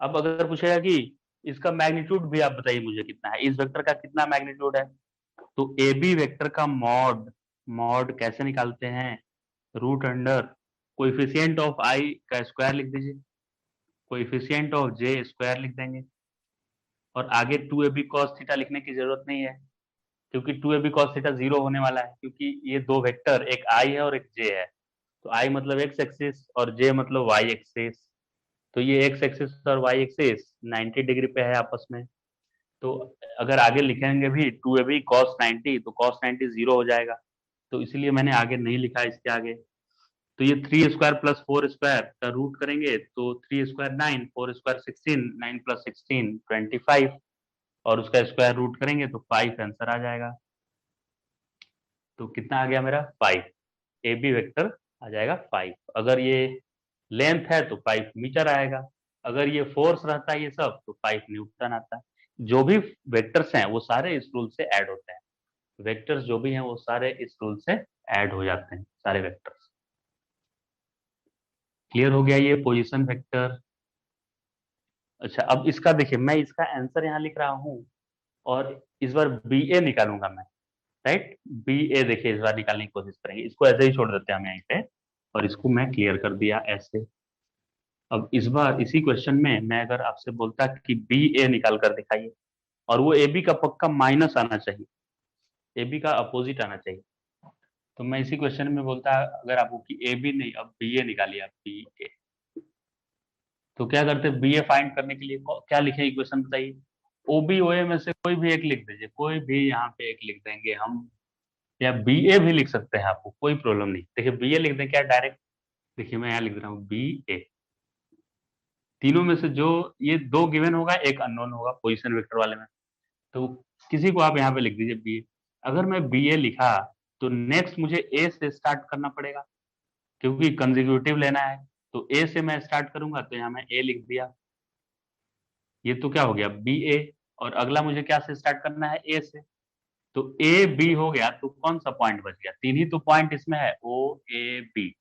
अब अगर पूछेगा कि इसका मैग्नीट्यूड भी आप बताइए मुझे कितना है, इस वेक्टर का कितना मैग्नीट्यूड है, तो ए बी वेक्टर का मॉड मॉड कैसे निकालते हैं, रूट अंडर कोएफिशिएंट ऑफ आई का स्क्वायर लिख दीजिए, कोएफिशिएंट ऑफ जे स्क्वायर लिख देंगे, और आगे 2ab cos थीटा लिखने की जरूरत नहीं है, क्योंकि 2ab cos थीटा 0 होने वाला है, क्योंकि ये दो वेक्टर एक आई है और एक जे है। तो आई मतलब एक्स एक्सिस और जे मतलब वाई एक्सिस, तो ये एक्स एक्सिस और वाई एक्सिस 90 डिग्री पे है आपस में। तो अगर आगे लिखेंगे भी 2ab cos 90, तो cos 90 0 हो जाएगा, तो इसलिए मैंने आगे नहीं लिखा इसके आगे। तो ये 3 स्क्वायर प्लस 4 स्क्वायर का रूट करेंगे तो 3 स्क्वायर 9, 4 स्क्वायर 16, 9 प्लस 16 25, और उसका स्क्वायर रूट करेंगे तो 5 आंसर आ जाएगा। तो कितना आ गया मेरा 5, ए बी वेक्टर आ जाएगा 5। अगर ये लेंथ है तो 5 मीटर आएगा, अगर ये फोर्स रहता है ये सब तो 5 न्यूटन आता है। जो भी वेक्टर्स हैं वो सारे इस रूल से ऐड होते हैं, वेक्टर्स जो भी हैं वो सारे इस रूल से ऐड हो जाते हैं, सारे वेक्टर्स। क्लियर हो गया ये पोजीशन वेक्टर। अच्छा, अब इसका देखिए, मैं इसका आंसर यहाँ लिख रहा हूँ और इस बार बी ए निकालूंगा मैं, राइट। बी ए देखिए इस बार निकालने की कोशिश करेंगे, इसको ऐसे ही छोड़ देते हैं हम यहीं पे, और इसको मैं क्लियर कर दिया ऐसे। अब इस बार इसी क्वेश्चन में मैं अगर आपसे बोलता कि बी ए निकाल कर दिखाइए, और वो ए बी का पक्का माइनस आना चाहिए, ए बी का अपोजिट आना चाहिए, तो मैं इसी क्वेश्चन में बोलता अगर आपको कि ए बी नहीं, अब बी ए निकालिए आप, बी ए। तो क्या करते हैं, बी ए फाइंड करने के लिए क्या लिखें इक्वेशन बताइए, ओ बी ओ ए में से कोई भी एक लिख दीजिए, कोई भी यहाँ पे एक लिख देंगे हम, या बी ए भी लिख सकते हैं, आपको कोई प्रॉब्लम नहीं। देखिए बी ए लिख दें क्या डायरेक्ट, देखिए मैं यहाँ लिख रहा हूँ बी ए। तीनों में से जो ये दो गिवन होगा एक अननोन होगा पोजीशन वेक्टर वाले में, तो किसी को आप यहाँ पे लिख दीजिए बी ए। अगर मैं बी ए लिखा तो नेक्स्ट मुझे ए से स्टार्ट करना पड़ेगा, क्योंकि कंसेक्यूटिव लेना है, तो ए से मैं स्टार्ट करूंगा, तो यहाँ मैं ए लिख दिया, ये तो क्या हो गया बी ए। और अगला मुझे क्या से स्टार्ट करना है, ए से, तो ए बी हो गया, तो कौन सा पॉइंट बच गया, तीन ही तो पॉइंट इसमें है, O A B,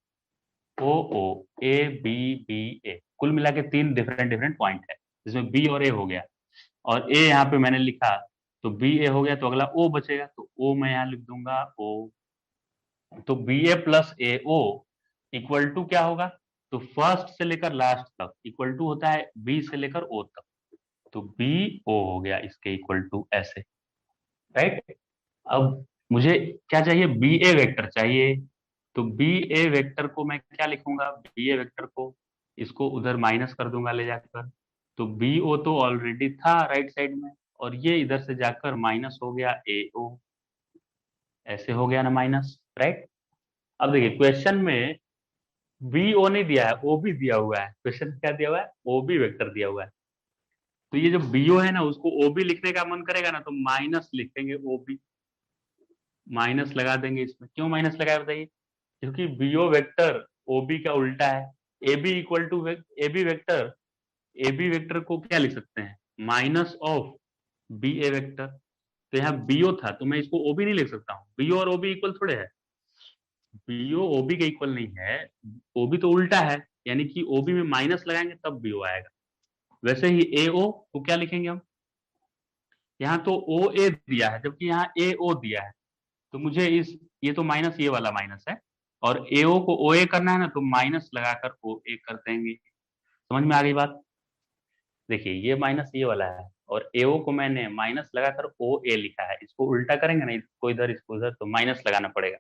O O A B B A, कुल मिला के तीन डिफरेंट डिफरेंट पॉइंट है, जिसमें बी और ए हो गया, और ए यहाँ पे मैंने लिखा, तो बी ए हो गया, तो अगला ओ बचेगा, तो ओ मैं यहाँ लिख दूंगा ओ। तो B A plus A O equal to क्या होगा, तो फर्स्ट से लेकर लास्ट तक इक्वल टू होता है बी से लेकर ओ तक, तो बी ओ हो गया इसके इक्वल टू ऐसे, राइट। अब मुझे क्या चाहिए, बी ए वेक्टर चाहिए, तो बी ए वेक्टर को मैं क्या लिखूंगा, बी ए वेक्टर को इसको उधर माइनस कर दूंगा ले जाकर, तो बी ओ तो ऑलरेडी था राइट साइड में, और ये इधर से जाकर माइनस हो गया ए ओ, ऐसे हो गया ना माइनस, राइट। अब देखिए क्वेश्चन में बी ओ नहीं दिया है, ओ बी दिया हुआ है, क्वेश्चन क्या दिया हुआ है, ओ बी वेक्टर दिया हुआ है, तो ये जो बी ओ है ना उसको ओ बी लिखने का मन करेगा ना, तो माइनस लिखेंगे ओ बी, माइनस लगा देंगे इसमें। क्यों माइनस लगाया बताइए, क्योंकि बीओ वेक्टर ओबी का उल्टा है, A B equal to A B vector, A B vector को क्या लिख सकते हैं, minus of B A vector. तो यहाँ बीओ था तो मैं इसको ओबी नहीं लिख सकता हूँ, बीओ और ओबी इक्वल थोड़े है, बीओ ओबी के इक्वल नहीं है, ओबी तो उल्टा है, यानी कि ओबी में माइनस लगाएंगे तब बीओ आएगा। वैसे ही ए ओ को क्या लिखेंगे हम, यहाँ तो ओ ए दिया है जबकि यहाँ ए ओ दिया है, तो मुझे इस, ये तो माइनस, ये वाला माइनस है, और एओ को ओ ए करना है ना, तो माइनस लगाकर ओ ए कर देंगे। समझ में आ गई बात, देखिए ये माइनस ये वाला है, और एओ को मैंने माइनस लगाकर ओ ए लिखा है, इसको उल्टा करेंगे ना, इसको इधर इसको उधर, तो माइनस लगाना पड़ेगा।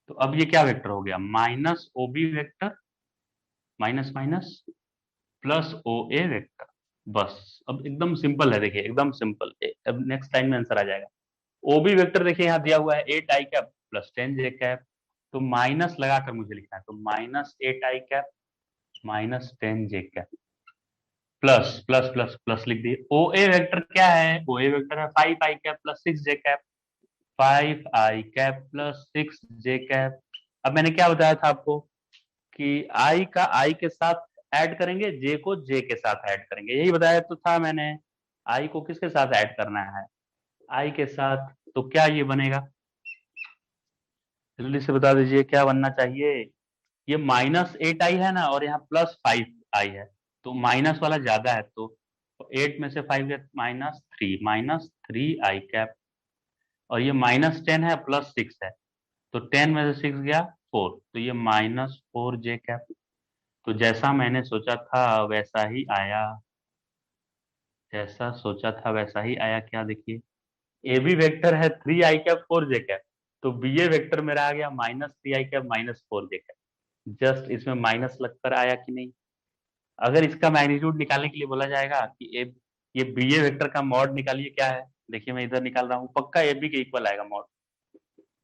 तो अब ये क्या वेक्टर हो गया, minus O B vector, minus minus plus O A vector, बस। अब एकदम सिंपल है, देखिए एकदम सिंपल, अब नेक्स्ट लाइन में आंसर आ जाएगा। ओबी वेक्टर देखिए यहाँ दिया हुआ है 8 I cap plus 10 J cap, तो माइनस लगाकर मुझे लिखना है, तो minus 8 I cap minus 10 J cap, plus plus plus plus लिख दिए। ओ ए वेक्टर क्या है, ओ ए वेक्टर है 5 आई कैप प्लस 6 जे कैप, 5 आई कैप प्लस 6 जे कैप। अब मैंने क्या बताया था आपको कि आई का आई के साथ ऐड करेंगे, जे को जे के साथ ऐड करेंगे, यही बताया तो था मैंने, आई को किसके साथ ऐड करना है, आई के साथ। तो क्या ये बनेगा, जल्दी से बता दीजिए क्या बनना चाहिए। ये माइनस 8 आई है ना, और यहाँ प्लस 5 आई है, तो माइनस वाला ज्यादा है, तो 8 में से 5 गया माइनस 3 आई कैप, और ये माइनस 10 है प्लस 6 है, तो 10 में से 6 गया 4, तो ये -4 j कैप। तो जैसा मैंने सोचा था वैसा ही आया, जैसा सोचा था वैसा ही आया। क्या देखिए, ए बी वेक्टर है 3 i कैप 4 j कैप, तो बी ए वेक्टर मेरा आ गया -3 i cap -4 j cap. Just इसमें माइनस लगकर आया कि नहीं। अगर इसका मैग्नीट्यूड निकालने के लिए बोला जाएगा कि ये बी ए वेक्टर का मॉड निकालिए, क्या है देखिए, मैं इधर निकाल रहा हूँ, पक्का ए बी के इक्वल आएगा मॉड।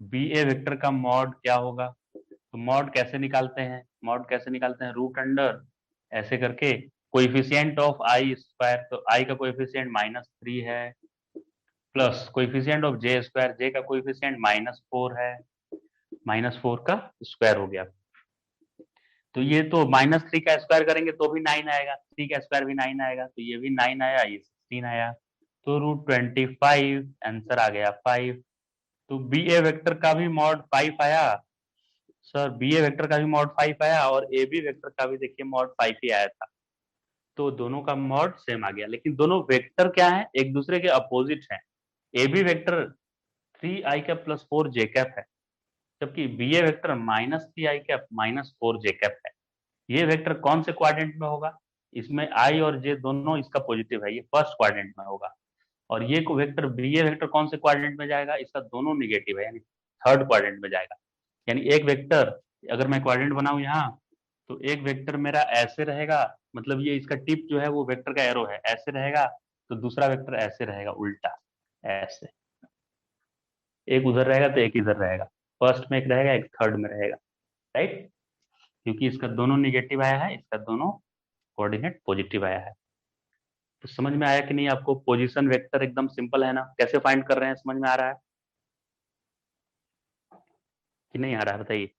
बी ए वेक्टर का मॉड क्या होगा, तो मॉड कैसे निकालते हैं, मॉड कैसे निकालते हैं, रूट अंडर ऐसे करके कोएफिशिएंट ऑफ आई स्क्वायर, तो आई का कोएफिशिएंट -3 है, plus coefficient of J square, जे का कोएफिशिएंट -4 है, -4 का स्क्वायर हो गया। तो ये तो -3 का स्क्वायर करेंगे तो भी 9 आएगा, 3 का स्क्वायर भी 9 आएगा, तो ये भी 9 आया, ये 16 आया, तो √25 आंसर आ गया 5। तो बी ए वेक्टर का भी मॉड 5 आया सर, बी ए वेक्टर का भी मॉड 5 आया, और ए बी वेक्टर का भी देखिए मॉड 5 ही आया था। तो दोनों का मॉड सेम आ गया, लेकिन दोनों वेक्टर क्या है, एक दूसरे के अपोजिट है। A B vector 3 i cap +4 j cap है, जबकि B A vector -3 i cap -4 j cap है। ये वेक्टर कौन से क्वाड्रेंट में होगा, इसमें आई और जे दोनों इसका पॉजिटिव है, ये फर्स्ट क्वाड्रेंट में होगा। और ये वेक्टर बी ए वेक्टर कौन से क्वाड्रेंट में जाएगा, इसका दोनों निगेटिव है, यानी थर्ड क्वाड्रेंट में जाएगा। यानी एक वेक्टर, अगर मैं क्वाड्रेंट बनाऊं यहाँ, तो एक वेक्टर मेरा ऐसे रहेगा, मतलब ये इसका टिप जो है वो वेक्टर का एरो है, ऐसे रहेगा, तो दूसरा वेक्टर ऐसे रहेगा उल्टा, ऐसे, एक उधर रहेगा तो एक इधर रहेगा, फर्स्ट में एक रहेगा एक थर्ड में रहेगा, राइट, क्योंकि इसका दोनों निगेटिव आया है, इसका दोनों कोऑर्डिनेट पॉजिटिव आया है। तो समझ में आया कि नहीं आपको, पोजीशन वेक्टर एकदम सिंपल है ना, कैसे फाइंड कर रहे हैं, समझ में आ रहा है कि नहीं आ रहा है, बताइए।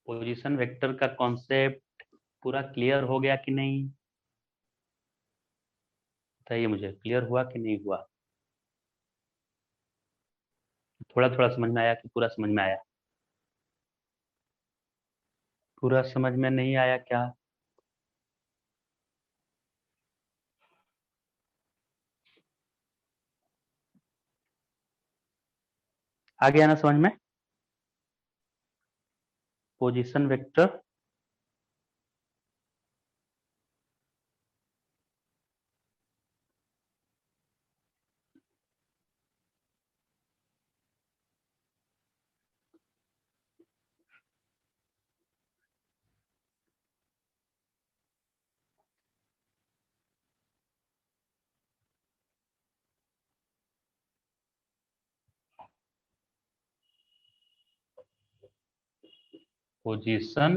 पोजीशन वेक्टर का कॉन्सेप्ट पूरा क्लियर हो गया कि नहीं, बताइए मुझे, क्लियर हुआ कि नहीं हुआ, थोड़ा थोड़ा समझ में आया कि पूरा समझ में आया, पूरा समझ में नहीं आया क्या। आ गया ना समझ में, पोजीशन वेक्टर पोजीशन,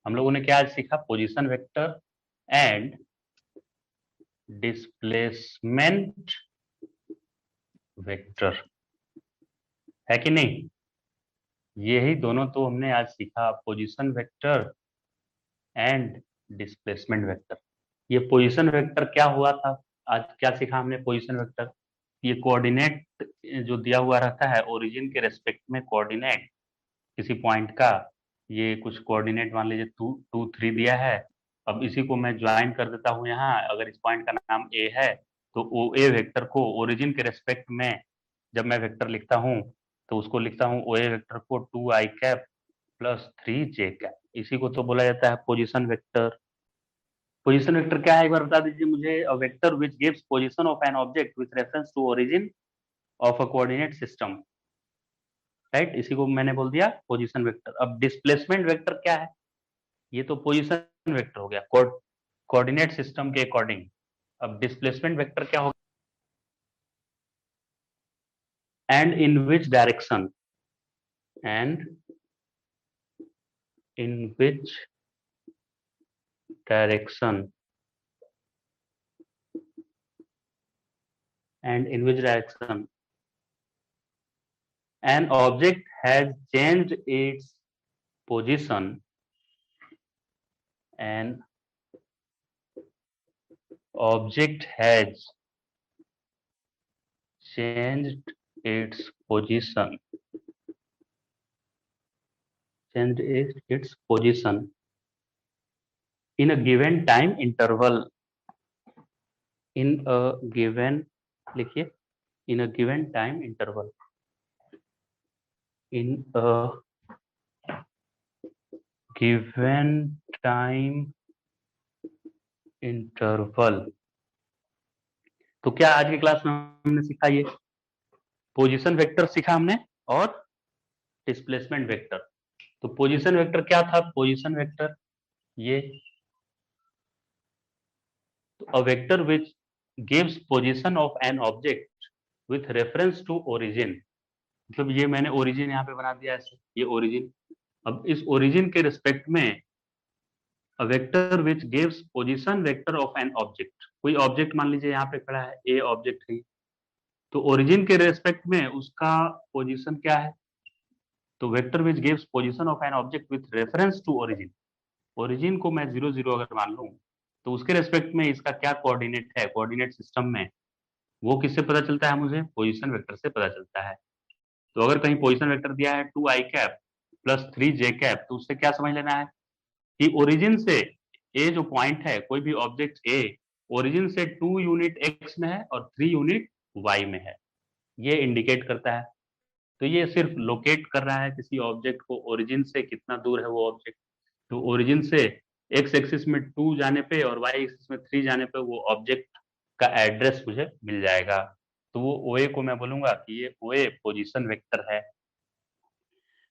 हम लोगों ने क्या आज सीखा, position vector and displacement vector, है कि नहीं, यही दोनों तो हमने आज सीखा, position vector and displacement vector. ये पोजीशन वेक्टर क्या हुआ था, आज क्या सीखा हमने, पोजीशन वेक्टर, ये कोऑर्डिनेट जो दिया हुआ रहता है ओरिजिन के रेस्पेक्ट में, कोऑर्डिनेट किसी पॉइंट का, ये कुछ कोऑर्डिनेट मान लीजिए 2 2 3 दिया है। अब इसी को मैं ज्वाइन कर देता हूँ यहाँ, अगर इस पॉइंट का नाम ए है, तो ओ ए वेक्टर को ओरिजिन के रेस्पेक्ट में जब मैं वेक्टर लिखता हूँ, तो उसको लिखता हूँ ओ ए वेक्टर को 2 i कैप +3 j कैप, इसी को तो बोला जाता है पोजीशन वेक्टर। पोजीशन वेक्टर क्या है एक बार बता दीजिए मुझे, a vector which gives position of an object with reference to origin of a coordinate system, right, इसी को मैंने बोल दिया पोजीशन वेक्टर। अब डिस्प्लेसमेंट वेक्टर क्या है, ये तो पोजीशन वेक्टर हो गया कोऑर्डिनेट सिस्टम के अकॉर्डिंग। अब डिस्प्लेसमेंट वेक्टर क्या होगा, and in which direction, and in which direction, and in which direction an object has changed its position, an object has changed its position, changed its position in a given time interval, in a given, लिखिए, in a given time interval. In a given time interval. तो क्या आज की class में हमने सीखा? ये position vector सीखा हमने और डिस्प्लेसमेंट वेक्टर। तो पोजीशन वेक्टर क्या था? पोजीशन वेक्टर ये a vector which gives position of an object with reference to origin। मतलब ये मैंने origin यहाँ पे बना दिया ऐसे, ये origin। अब इस origin के रिस्पेक्ट में a vector which gives position vector of an object, कोई ऑब्जेक्ट मान लीजिए यहाँ पे खड़ा है, ए ऑब्जेक्ट है, तो ओरिजिन के रेस्पेक्ट में उसका पोजीशन क्या है? तो vector which gives position of an object with reference to origin. Origin को मैं 0 0 अगर मान लूं तो उसके रेस्पेक्ट में इसका क्या कोऑर्डिनेट है कोऑर्डिनेट सिस्टम में, वो किससे पता चलता है? मुझे पोजीशन वेक्टर से पता चलता है। तो अगर कहीं पोजीशन वेक्टर दिया है 2i cap plus 3j cap, तो उससे क्या समझ लेना है कि ओरिजिन से ए जो पॉइंट है, कोई भी ऑब्जेक्ट ए ओरिजिन से 2 यूनिट एक्स में है और 3 यूनिट वाई में है, ये इंडिकेट करता है। तो ये सिर्फ लोकेट कर रहा है किसी ऑब्जेक्ट को, ओरिजिन से कितना दूर है वो ऑब्जेक्ट। तो ओरिजिन से एक्स एक्सिस में 2 जाने पे और वाई एक्सिस में 3 जाने पे वो ऑब्जेक्ट का एड्रेस मुझे मिल जाएगा। तो वो ओए को मैं बोलूंगा कि ये ओए पोजीशन वेक्टर है।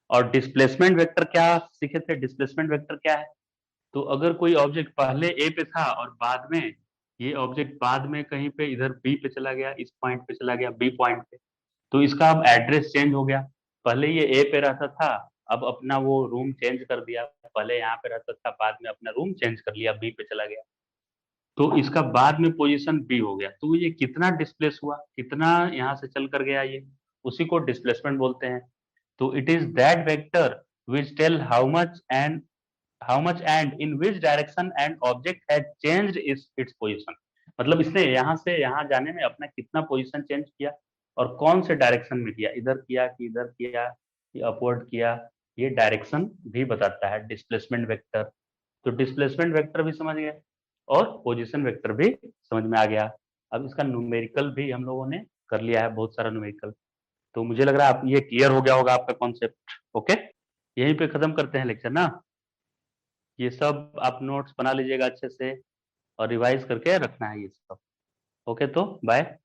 और डिस्प्लेसमेंट वेक्टर क्या सीखे थे? डिस्प्लेसमेंट वेक्टर क्या है? तो अगर कोई ऑब्जेक्ट पहले ए पे था और बाद में ये ऑब्जेक्ट बाद में कहीं पे इधर बी पे चला गया, इस पॉइंट पे चला गया, बी पॉइंट पे, तो इसका अब एड्रेस चेंज हो गया। पहले ये ए पे रहता था, अब अपना वो रूम चेंज कर दिया। पहले यहाँ पे रहता था, बाद में अपना रूम चेंज कर लिया, बी पे चला गया, तो इसका बाद में पोजीशन बी हो गया। तो ये कितना डिस्प्लेस हुआ, कितना यहाँ से चल कर गया, ये उसी को डिस्प्लेसमेंट बोलते हैं। तो it is that vector which tell how much and in which direction and object has changed its position. मतलब इसने यहाँ से यहाँ जाने में अपना कितना पोजीशन चेंज किया और कौन से डायरेक्शन में किया, इधर किया कि इधर किया कि अपवर्ड किया, ये डायरेक्शन भी बताता है डिस्प्लेसमेंट वेक्टर। तो डिस्प्लेसमेंट वेक्टर भी समझ गए और पोजीशन वेक्टर भी समझ में आ गया। अब इसका न्यूमेरिकल भी हम लोगों ने कर लिया है, बहुत सारा न्यूमेरिकल। तो मुझे लग रहा है आप ये क्लियर हो गया होगा आपका कॉन्सेप्ट। ओके, यहीं पे खत्म करते हैं लेक्चर ना। ये सब आप नोट्स बना लीजिएगा अच्छे से और रिवाइज करके रखना है ये सब। ओके, तो बाय।